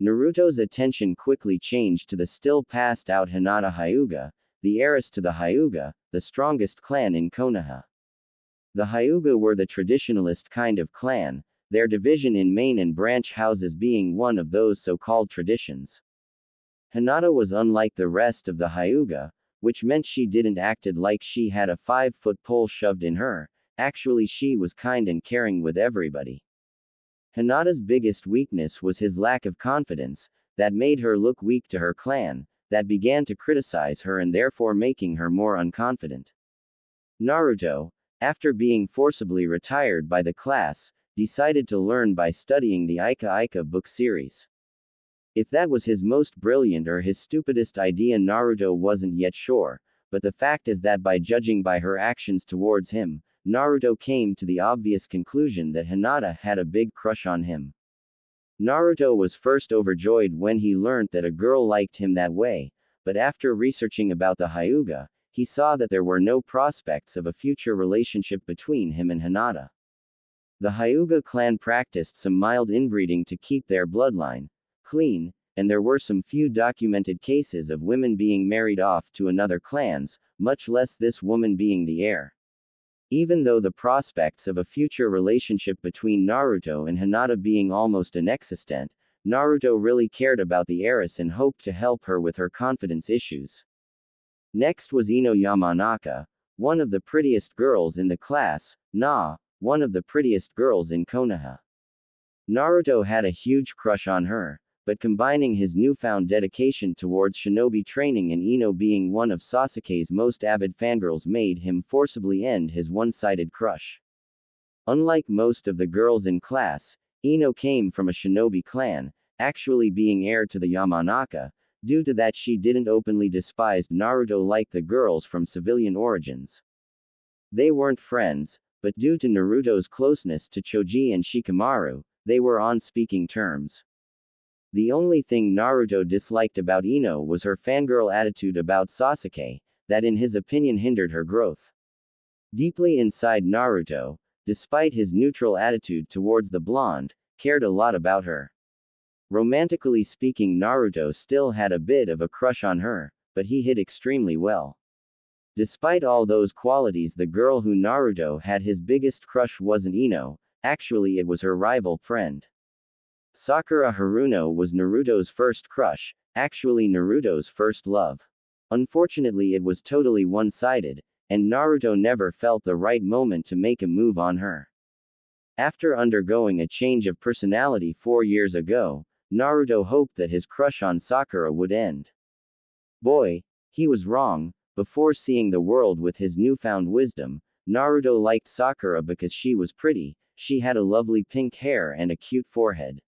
Naruto's attention quickly changed to the still passed out Hinata Hyuga, the heiress to the Hyuga, the strongest clan in Konoha. The Hyuga were the traditionalist kind of clan, their division in main and branch houses being one of those so-called traditions. Hinata was unlike the rest of the Hyuga, which meant she didn't acted like she had a 5-foot pole shoved in her. Actually, she was kind and caring with everybody. Hinata's biggest weakness was his lack of confidence, that made her look weak to her clan, that began to criticize her and therefore making her more unconfident. Naruto, after being forcibly retired by the class, decided to learn by studying the Ika Ika book series. If that was his most brilliant or his stupidest idea, Naruto wasn't yet sure, but the fact is that by judging by her actions towards him, Naruto came to the obvious conclusion that Hinata had a big crush on him. Naruto was first overjoyed when he learned that a girl liked him that way, but after researching about the Hyuga, he saw that there were no prospects of a future relationship between him and Hinata. The Hyuga clan practiced some mild inbreeding to keep their bloodline clean, and there were some few documented cases of women being married off to another clans, much less this woman being the heir. Even though the prospects of a future relationship between Naruto and Hinata being almost inexistent, Naruto really cared about the heiress and hoped to help her with her confidence issues. Next was Ino Yamanaka, one of the prettiest girls in the class, one of the prettiest girls in Konoha. Naruto had a huge crush on her, but combining his newfound dedication towards shinobi training and Ino being one of Sasuke's most avid fangirls made him forcibly end his one-sided crush. Unlike most of the girls in class, Ino came from a shinobi clan, actually being heir to the Yamanaka. Due to that, she didn't openly despise Naruto like the girls from civilian origins. They weren't friends, but due to Naruto's closeness to Choji and Shikamaru, they were on speaking terms. The only thing Naruto disliked about Ino was her fangirl attitude about Sasuke, that in his opinion hindered her growth. Deeply inside, Naruto, despite his neutral attitude towards the blonde, cared a lot about her. Romantically speaking, Naruto still had a bit of a crush on her, but he hid extremely well. Despite all those qualities, the girl who Naruto had his biggest crush wasn't Ino, actually it was her rival friend. Sakura Haruno was Naruto's first crush, actually Naruto's first love. Unfortunately, it was totally one-sided, and Naruto never felt the right moment to make a move on her. After undergoing a change of personality 4 years ago, Naruto hoped that his crush on Sakura would end. Boy, he was wrong. Before seeing the world with his newfound wisdom, Naruto liked Sakura because she was pretty, she had a lovely pink hair and a cute forehead.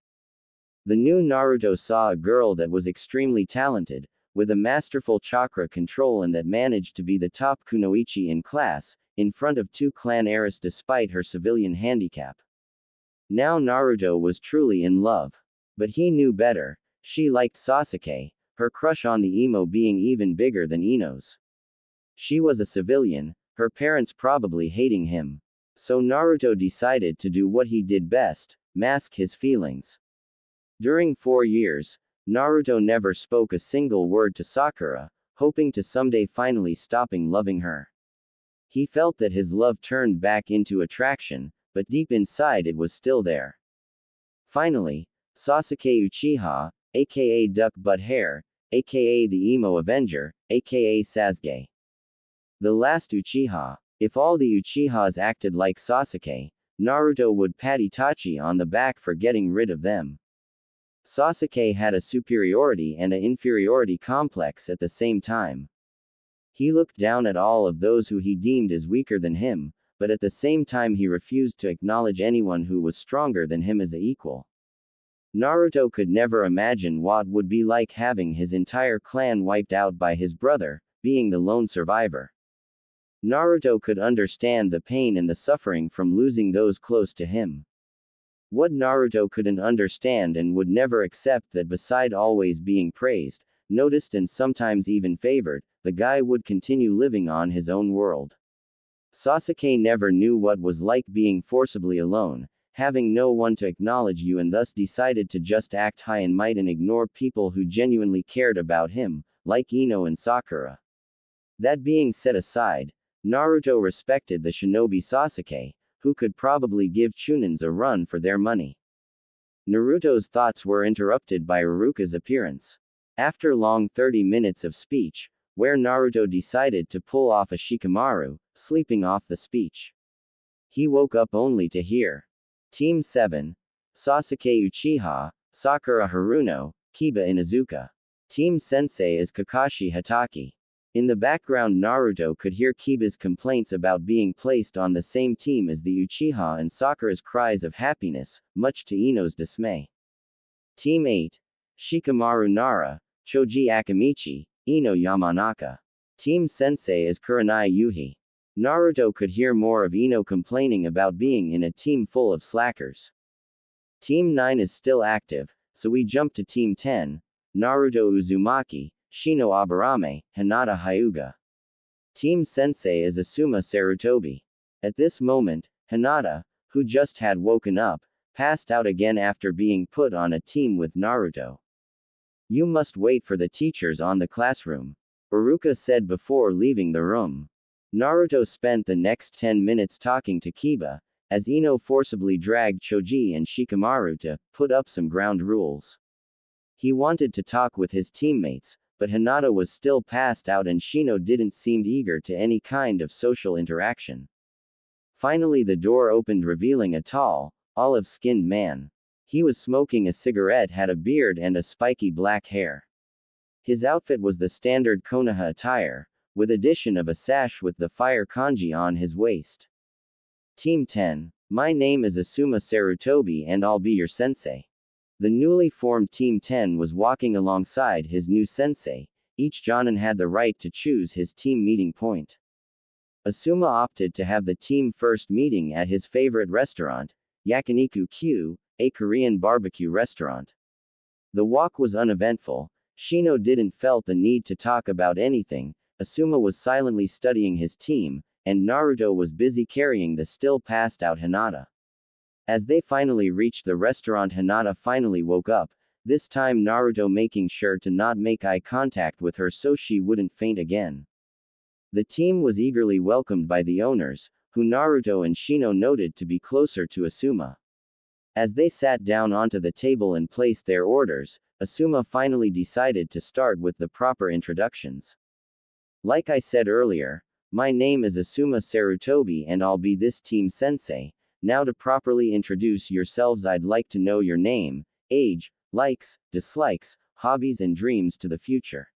The new Naruto saw a girl that was extremely talented, with a masterful chakra control and that managed to be the top kunoichi in class, in front of 2 clan heirs despite her civilian handicap. Now Naruto was truly in love. But he knew better. She liked Sasuke, her crush on the emo being even bigger than Ino's. She was a civilian, her parents probably hating him. So Naruto decided to do what he did best, mask his feelings. During 4 years, Naruto never spoke a single word to Sakura, hoping to someday finally stopping loving her. He felt that his love turned back into attraction, but deep inside it was still there. Finally, Sasuke Uchiha, aka Duck Butt Hair, aka the Emo Avenger, aka Sasuke. The last Uchiha. If all the Uchihas acted like Sasuke, Naruto would pat Itachi on the back for getting rid of them. Sasuke had a superiority and an inferiority complex at the same time. He looked down at all of those who he deemed as weaker than him, but at the same time he refused to acknowledge anyone who was stronger than him as an equal. Naruto could never imagine what would be like having his entire clan wiped out by his brother, being the lone survivor. Naruto could understand the pain and the suffering from losing those close to him. What Naruto couldn't understand and would never accept that beside always being praised, noticed and sometimes even favored, the guy would continue living on his own world. Sasuke never knew what was like being forcibly alone, having no one to acknowledge you, and thus decided to just act high and might and ignore people who genuinely cared about him, like Ino and Sakura. That being set aside, Naruto respected the shinobi Sasuke, who could probably give Chunins a run for their money. Naruto's thoughts were interrupted by Iruka's appearance. After long 30 minutes of speech, where Naruto decided to pull off a Shikamaru, sleeping off the speech. He woke up only to hear. Team 7. Sasuke Uchiha, Sakura Haruno, Kiba Inuzuka. Team Sensei is Kakashi Hatake. In the background Naruto could hear Kiba's complaints about being placed on the same team as the Uchiha and Sakura's cries of happiness, much to Ino's dismay. Team 8. Shikamaru Nara, Choji Akamichi, Ino Yamanaka. Team Sensei is Kurenai Yuhi. Naruto could hear more of Ino complaining about being in a team full of slackers. Team 9 is still active, so we jump to Team 10, Naruto Uzumaki, Shino Aburame, Hinata Hyuga. Team Sensei is Asuma Sarutobi. At this moment, Hinata, who just had woken up, passed out again after being put on a team with Naruto. You must wait for the teachers on the classroom, Iruka said before leaving the room. Naruto spent the next 10 minutes talking to Kiba, as Ino forcibly dragged Choji and Shikamaru to put up some ground rules. He wanted to talk with his teammates, but Hinata was still passed out and Shino didn't seem eager to any kind of social interaction. Finally the door opened revealing a tall, olive-skinned man. He was smoking a cigarette, had a beard and a spiky black hair. His outfit was the standard Konoha attire, with addition of a sash with the fire kanji on his waist. Team 10. My name is Asuma Sarutobi and I'll be your sensei. The newly formed Team 10 was walking alongside his new sensei. Each Jonin had the right to choose his team meeting point. Asuma opted to have the team first meeting at his favorite restaurant, Yakiniku Q, a Korean barbecue restaurant. The walk was uneventful. Shino didn't felt the need to talk about anything. Asuma was silently studying his team, and Naruto was busy carrying the still passed out Hinata. As they finally reached the restaurant, Hinata finally woke up, this time Naruto making sure to not make eye contact with her so she wouldn't faint again. The team was eagerly welcomed by the owners, who Naruto and Shino noted to be closer to Asuma. As they sat down onto the table and placed their orders, Asuma finally decided to start with the proper introductions. Like I said earlier, my name is Asuma Sarutobi and I'll be this team sensei. Now to properly introduce yourselves I'd like to know your name, age, likes, dislikes, hobbies and dreams to the future.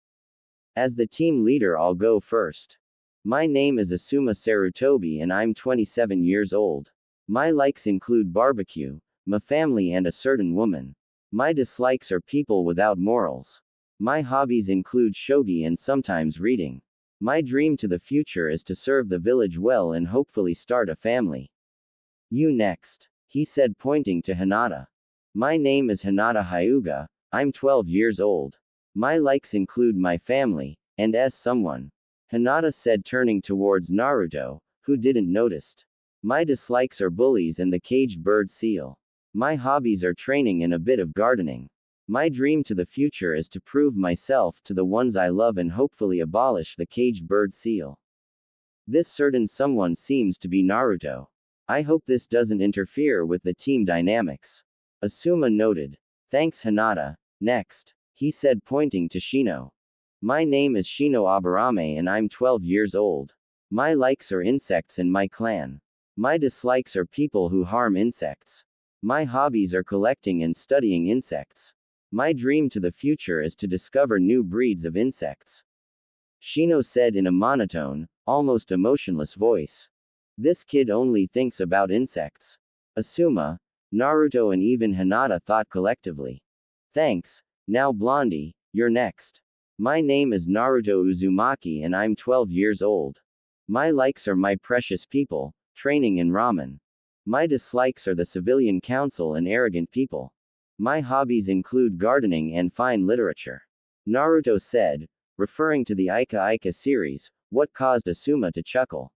As the team leader I'll go first. My name is Asuma Sarutobi and I'm 27 years old. My likes include barbecue, my family and a certain woman. My dislikes are people without morals. My hobbies include shogi and sometimes reading. My dream to the future is to serve the village well and hopefully start a family. You next, he said pointing to Hinata. My name is Hinata Hyuga, I'm 12 years old. My likes include my family, and as someone. Hinata said turning towards Naruto, who didn't notice. My dislikes are bullies and the caged bird seal. My hobbies are training and a bit of gardening. My dream to the future is to prove myself to the ones I love and hopefully abolish the caged bird seal. This certain someone seems to be Naruto. I hope this doesn't interfere with the team dynamics. Asuma noted. Thanks Hinata. Next. He said pointing to Shino. My name is Shino Aburame and I'm 12 years old. My likes are insects in my clan. My dislikes are people who harm insects. My hobbies are collecting and studying insects. My dream to the future is to discover new breeds of insects. Shino said in a monotone, almost emotionless voice. This kid only thinks about insects. Asuma, Naruto and even Hinata thought collectively. Thanks. Now Blondie, you're next. My name is Naruto Uzumaki and I'm 12 years old. My likes are my precious people, training and ramen. My dislikes are the civilian council and arrogant people. My hobbies include gardening and fine literature. Naruto said, referring to the Ika Ika series, what caused Asuma to chuckle.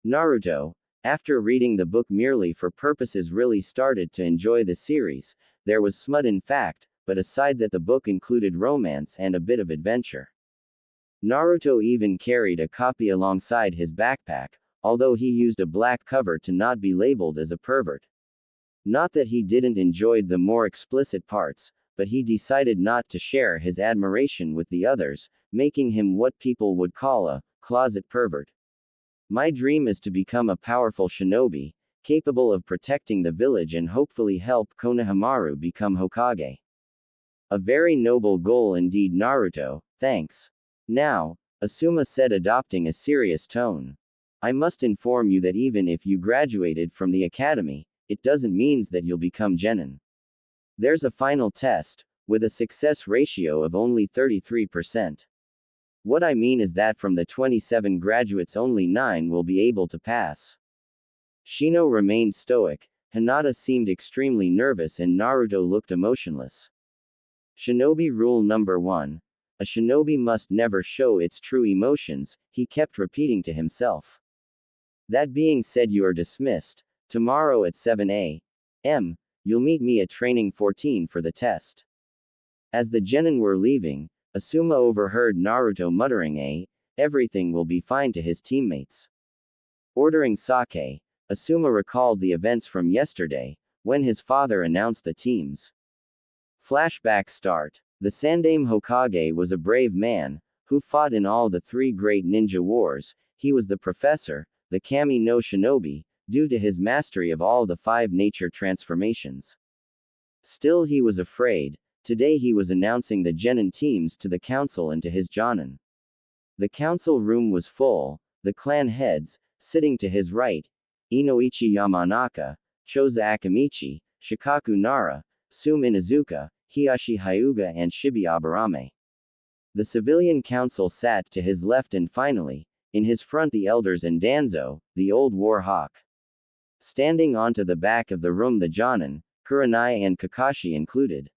Naruto, after reading the book merely for purposes, really started to enjoy the series. There was smut in fact, but aside that the book included romance and a bit of adventure. Naruto even carried a copy alongside his backpack, although he used a black cover to not be labeled as a pervert. Not that he didn't enjoy the more explicit parts, but he decided not to share his admiration with the others, making him what people would call a closet pervert. My dream is to become a powerful shinobi, capable of protecting the village and hopefully help Konohamaru become Hokage. A very noble goal indeed, Naruto, thanks. Now, Asuma said, adopting a serious tone. I must inform you that even if you graduated from the academy, it doesn't mean that you'll become genin. There's a final test, with a success ratio of only 33%. What I mean is that from the 27 graduates only 9 will be able to pass. Shino remained stoic, Hinata seemed extremely nervous and Naruto looked emotionless. Shinobi rule number 1. A shinobi must never show its true emotions, he kept repeating to himself. That being said, you are dismissed. Tomorrow at 7 a.m., you'll meet me at training 14 for the test. As the genin were leaving, Asuma overheard Naruto muttering everything will be fine to his teammates. Ordering sake, Asuma recalled the events from yesterday, when his father announced the teams. Flashback start. The Sandaime Hokage was a brave man, who fought in all the 3 great ninja wars. He was the professor, the Kami no Shinobi, due to his mastery of all the 5 nature transformations. Still he was afraid. Today he was announcing the genin teams to the council and to his jonin. The council room was full, the clan heads, sitting to his right, Inoichi Yamanaka, Choza Akamichi, Shikaku Nara, Sum Inuzuka, Hiyashi Hyuga and Shibi Aburame. The civilian council sat to his left and finally, in his front the elders and Danzo, the old war hawk. Standing onto the back of the room the jonin, Kurenai and Kakashi included.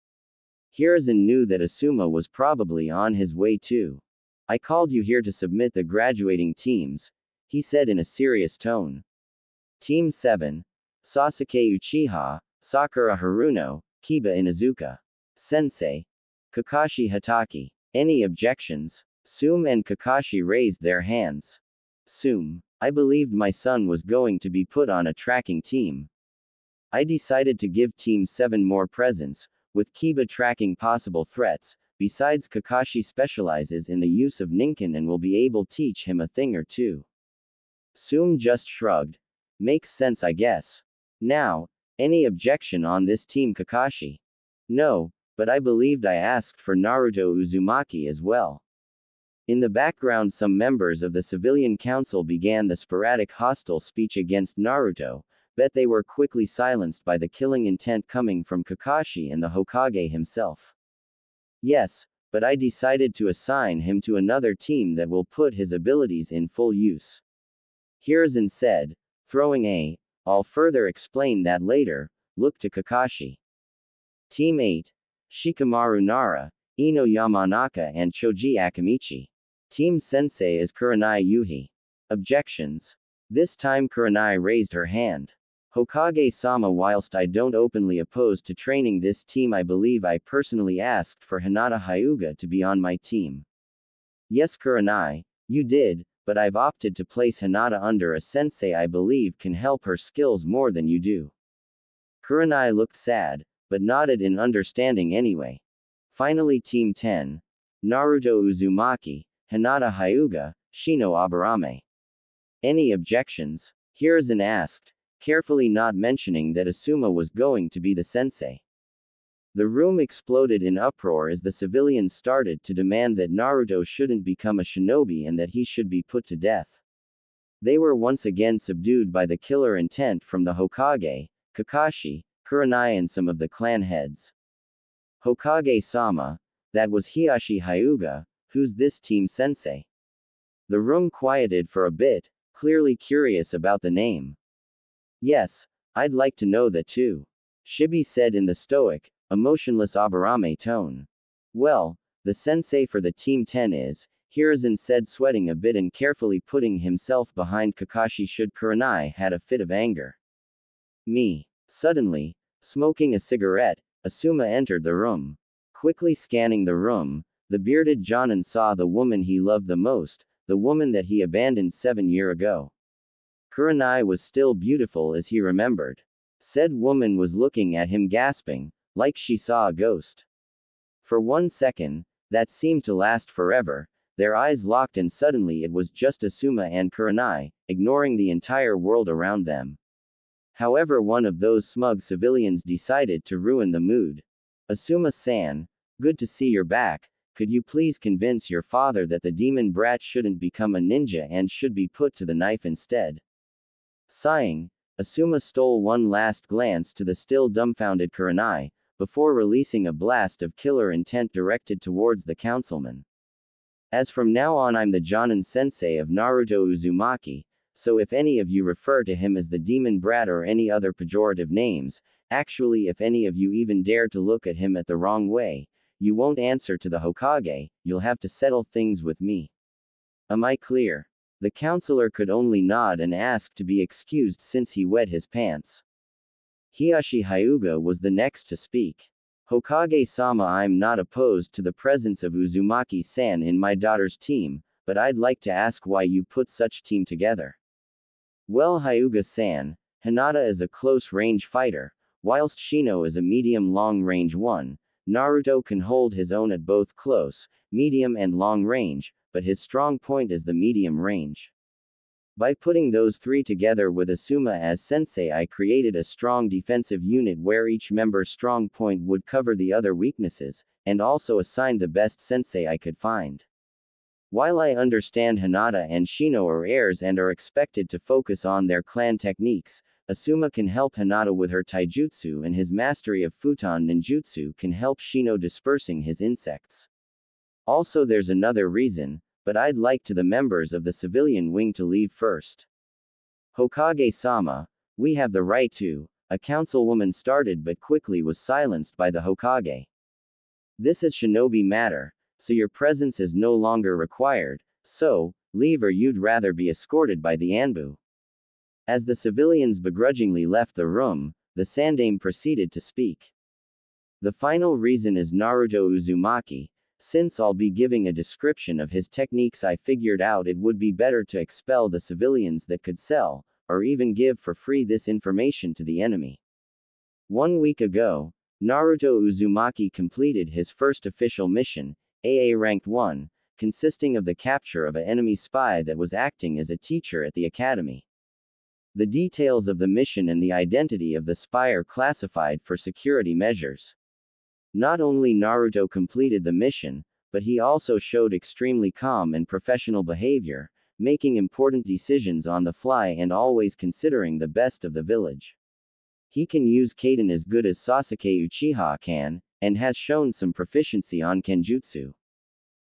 Hiruzen knew that Asuma was probably on his way too. I called you here to submit the graduating teams, he said in a serious tone. Team 7. Sasuke Uchiha, Sakura Haruno, Kiba Inuzuka. Sensei. Kakashi Hatake. Any objections? Sum and Kakashi raised their hands. Sum. I believed my son was going to be put on a tracking team. I decided to give Team 7 more presents, with Kiba tracking possible threats. Besides, Kakashi specializes in the use of Ninken and will be able to teach him a thing or two. Sum just shrugged. Makes sense, I guess. Now, any objection on this team, Kakashi? No, but I believed I asked for Naruto Uzumaki as well. In the background, some members of the civilian council began the sporadic hostile speech against Naruto, but they were quickly silenced by the killing intent coming from Kakashi and the Hokage himself. Yes, but I decided to assign him to another team that will put his abilities in full use. Hiruzen said, throwing I'll further explain that later, look to Kakashi. Team 8. Shikamaru Nara, Ino Yamanaka and Choji Akamichi. Team Sensei is Kurenai Yuhi. Objections. This time Kurenai raised her hand. Hokage-sama, whilst I don't openly oppose to training this team, I believe I personally asked for Hinata Hyuga to be on my team. Yes Kurenai, you did, but I've opted to place Hinata under a sensei I believe can help her skills more than you do. Kurenai looked sad, but nodded in understanding anyway. Finally Team 10. Naruto Uzumaki, Hinata Hyuga, Shino Aburame. Any objections? Hiruzen asked, carefully not mentioning that Asuma was going to be the sensei. The room exploded in uproar as the civilians started to demand that Naruto shouldn't become a shinobi and that he should be put to death. They were once again subdued by the killer intent from the Hokage, Kakashi, Kurenai and some of the clan heads. Hokage-sama, that was Hiashi Hyuga, who's this team sensei? The room quieted for a bit, clearly curious about the name. Yes, I'd like to know that too. Shibi said in the stoic, emotionless Aburame tone. Well, the sensei for the Team 10 is, Hiruzen said sweating a bit and carefully putting himself behind Kakashi should Kurenai had a fit of anger. Me. Suddenly, smoking a cigarette, Asuma entered the room. Quickly scanning the room, the bearded Jonin saw the woman he loved the most, the woman that he abandoned 7 years ago. Kurenai was still beautiful as he remembered. Said woman was looking at him gasping, like she saw a ghost. For 1 second, that seemed to last forever, their eyes locked and suddenly it was just Asuma and Kurenai, ignoring the entire world around them. However, one of those smug civilians decided to ruin the mood. Asuma-san, good to see you're back, could you please convince your father that the demon brat shouldn't become a ninja and should be put to the knife instead? Sighing, Asuma stole one last glance to the still dumbfounded Kurenai, before releasing a blast of killer intent directed towards the councilman. As from now on I'm the Jonin sensei of Naruto Uzumaki, so if any of you refer to him as the demon brat or any other pejorative names, actually if any of you even dare to look at him at the wrong way, you won't answer to the Hokage, you'll have to settle things with me. Am I clear? The counselor could only nod and ask to be excused since he wet his pants. Hiashi Hyuga was the next to speak. Hokage-sama, I'm not opposed to the presence of Uzumaki-san in my daughter's team, but I'd like to ask why you put such team together. Well, Hyuga-san, Hinata is a close-range fighter, whilst Shino is a medium-long-range one. Naruto can hold his own at both close, medium and long range, but his strong point is the medium range. By putting those three together with Asuma as sensei, I created a strong defensive unit where each member's strong point would cover the other weaknesses, and also assigned the best sensei I could find. While I understand Hinata and Shino are heirs and are expected to focus on their clan techniques, Asuma can help Hinata with her taijutsu and his mastery of futon ninjutsu can help Shino dispersing his insects. Also there's another reason, but I'd like to the members of the civilian wing to leave first. Hokage-sama, we have the right to, a councilwoman started but quickly was silenced by the Hokage. This is shinobi matter, so your presence is no longer required, so, leave or you'd rather be escorted by the Anbu. As the civilians begrudgingly left the room, the Sandame proceeded to speak. The final reason is Naruto Uzumaki. Since I'll be giving a description of his techniques, I figured out it would be better to expel the civilians that could sell, or even give for free this information to the enemy. 1 week ago, Naruto Uzumaki completed his first official mission, AA Ranked 1, consisting of the capture of an enemy spy that was acting as a teacher at the academy. The details of the mission and the identity of the spy are classified for security measures. Not only Naruto completed the mission, but he also showed extremely calm and professional behavior, making important decisions on the fly and always considering the best of the village. He can use Kaden as good as Sasuke Uchiha can, and has shown some proficiency on Kenjutsu.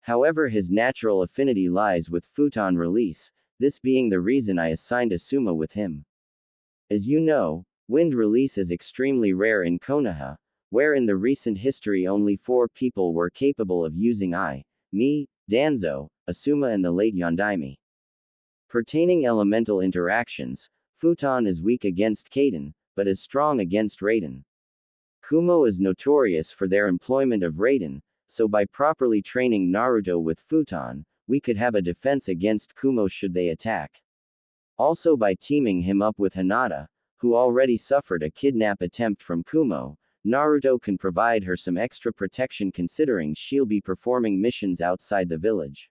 However, his natural affinity lies with futon release, this being the reason I assigned Asuma with him. As you know, wind release is extremely rare in Konoha, where in the recent history only 4 people were capable of using me, Danzo, Asuma and the late Yondaime. Pertaining elemental interactions, Futon is weak against Kaden, but is strong against Raiden. Kumo is notorious for their employment of Raiden, so by properly training Naruto with Futon, we could have a defense against Kumo should they attack. Also by teaming him up with Hinata, who already suffered a kidnap attempt from Kumo, Naruto can provide her some extra protection considering she'll be performing missions outside the village.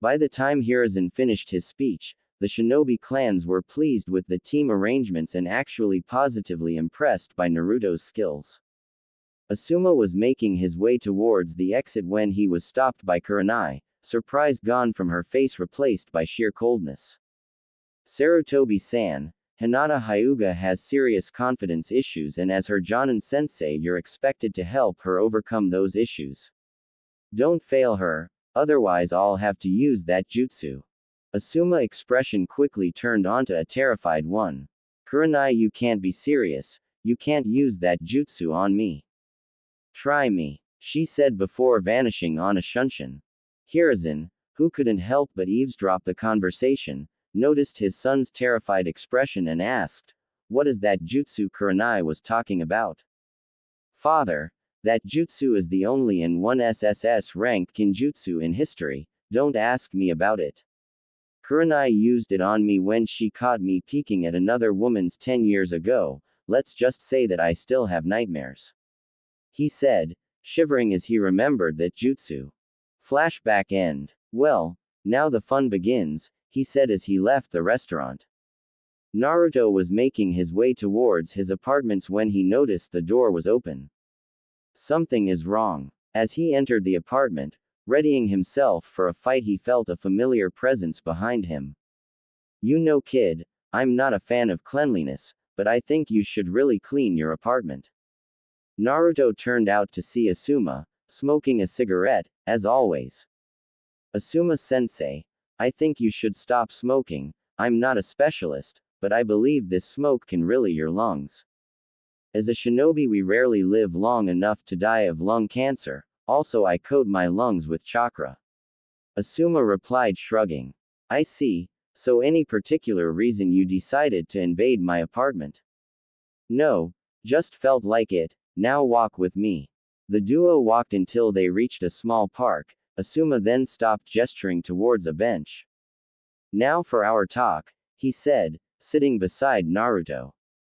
By the time Hiruzen finished his speech, the shinobi clans were pleased with the team arrangements and actually positively impressed by Naruto's skills. Asuma was making his way towards the exit when he was stopped by Kurenai, surprise gone from her face replaced by sheer coldness. Sarutobi-san, Hinata Hyuga has serious confidence issues and as her Jonin sensei you're expected to help her overcome those issues. Don't fail her, otherwise I'll have to use that jutsu. Asuma expression quickly turned onto a terrified one. Kurenai, you can't be serious, you can't use that jutsu on me. Try me, she said before vanishing on a shunshin. Hiruzen, who couldn't help but eavesdrop the conversation, noticed his son's terrified expression and asked, "What is that jutsu Kurenai was talking about?" "Father, that jutsu is the only N1 SSS ranked kinjutsu in history, don't ask me about it. Kurenai used it on me when she caught me peeking at another woman's 10 years ago, let's just say that I still have nightmares," he said, shivering as he remembered that jutsu. Flashback end. "Well, now the fun begins," he said as he left the restaurant. Naruto was making his way towards his apartments when he noticed the door was open. Something is wrong. As he entered the apartment, readying himself for a fight, he felt a familiar presence behind him. "You know, kid, I'm not a fan of cleanliness, but I think you should really clean your apartment." Naruto turned out to see Asuma, smoking a cigarette, as always. "Asuma-sensei, I think you should stop smoking. I'm not a specialist, but I believe this smoke can really your lungs. As a shinobi we rarely live long enough to die of lung cancer, also I coat my lungs with chakra." Asuma replied shrugging. "I see, so any particular reason you decided to invade my apartment?" "No, just felt like it, now walk with me." The duo walked until they reached a small park. Asuma then stopped gesturing towards a bench. "Now for our talk," he said, sitting beside Naruto.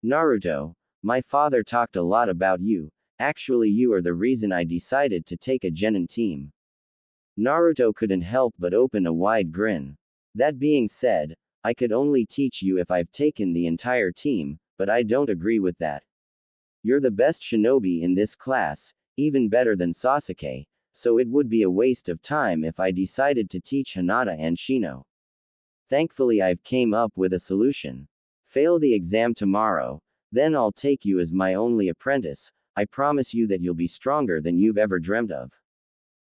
"Naruto, my father talked a lot about you, actually you are the reason I decided to take a genin team." Naruto couldn't help but open a wide grin. "That being said, I could only teach you if I've taken the entire team, but I don't agree with that. You're the best shinobi in this class, even better than Sasuke, so it would be a waste of time if I decided to teach Hinata and Shino. Thankfully I've came up with a solution. Fail the exam tomorrow, then I'll take you as my only apprentice, I promise you that you'll be stronger than you've ever dreamt of."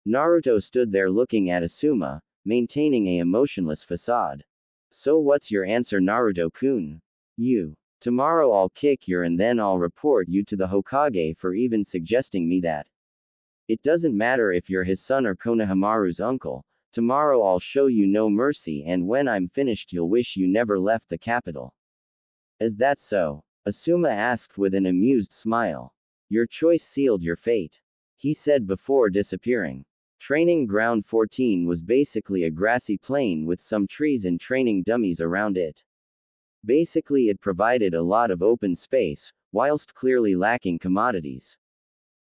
Naruto stood there looking at Asuma, maintaining a emotionless facade. "So what's your answer, Naruto-kun? You. Tomorrow I'll kick your and then I'll report you to the Hokage for even suggesting me that. It doesn't matter if you're his son or Konohamaru's uncle, tomorrow I'll show you no mercy and when I'm finished you'll wish you never left the capital." "Is that so?" Asuma asked with an amused smile. "Your choice sealed your fate," he said before disappearing. Training Ground 14 was basically a grassy plain with some trees and training dummies around it. Basically it provided a lot of open space, whilst clearly lacking commodities.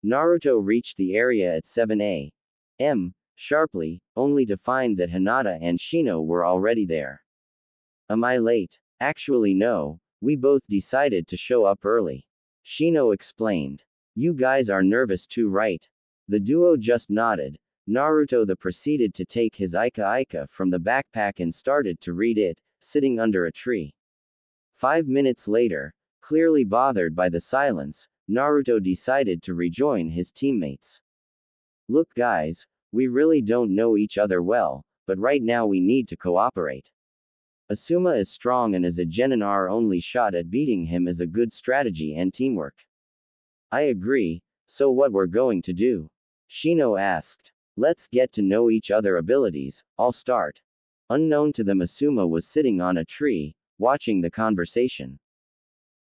Naruto reached the area at 7 a.m. sharply, only to find that Hinata and Shino were already there. "Am I late?" "Actually no, we both decided to show up early," Shino explained. "You guys are nervous too, right?" The duo just nodded. Naruto proceeded to take his Ika from the backpack and started to read it, sitting under a tree. 5 minutes later, clearly bothered by the silence, Naruto decided to rejoin his teammates. "Look guys, we really don't know each other well, but right now we need to cooperate. Asuma is strong and as a genin our only shot at beating him is a good strategy and teamwork." "I agree, so what we're going to do?" Shino asked. "Let's get to know each other abilities, I'll start." Unknown to them Asuma was sitting on a tree, watching the conversation.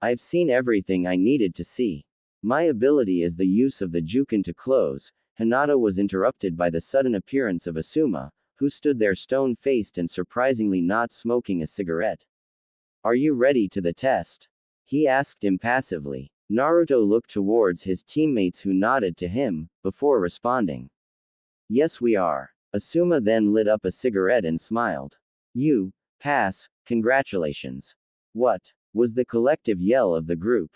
"I've seen everything I needed to see. My ability is the use of the Jukin to close." Hinata was interrupted by the sudden appearance of Asuma, who stood there stone-faced and surprisingly not smoking a cigarette. Are you ready to the test? He asked impassively. Naruto looked towards his teammates who nodded to him, before responding. Yes, we are. Asuma then lit up a cigarette and smiled. You pass, congratulations. What? Was the collective yell of the group.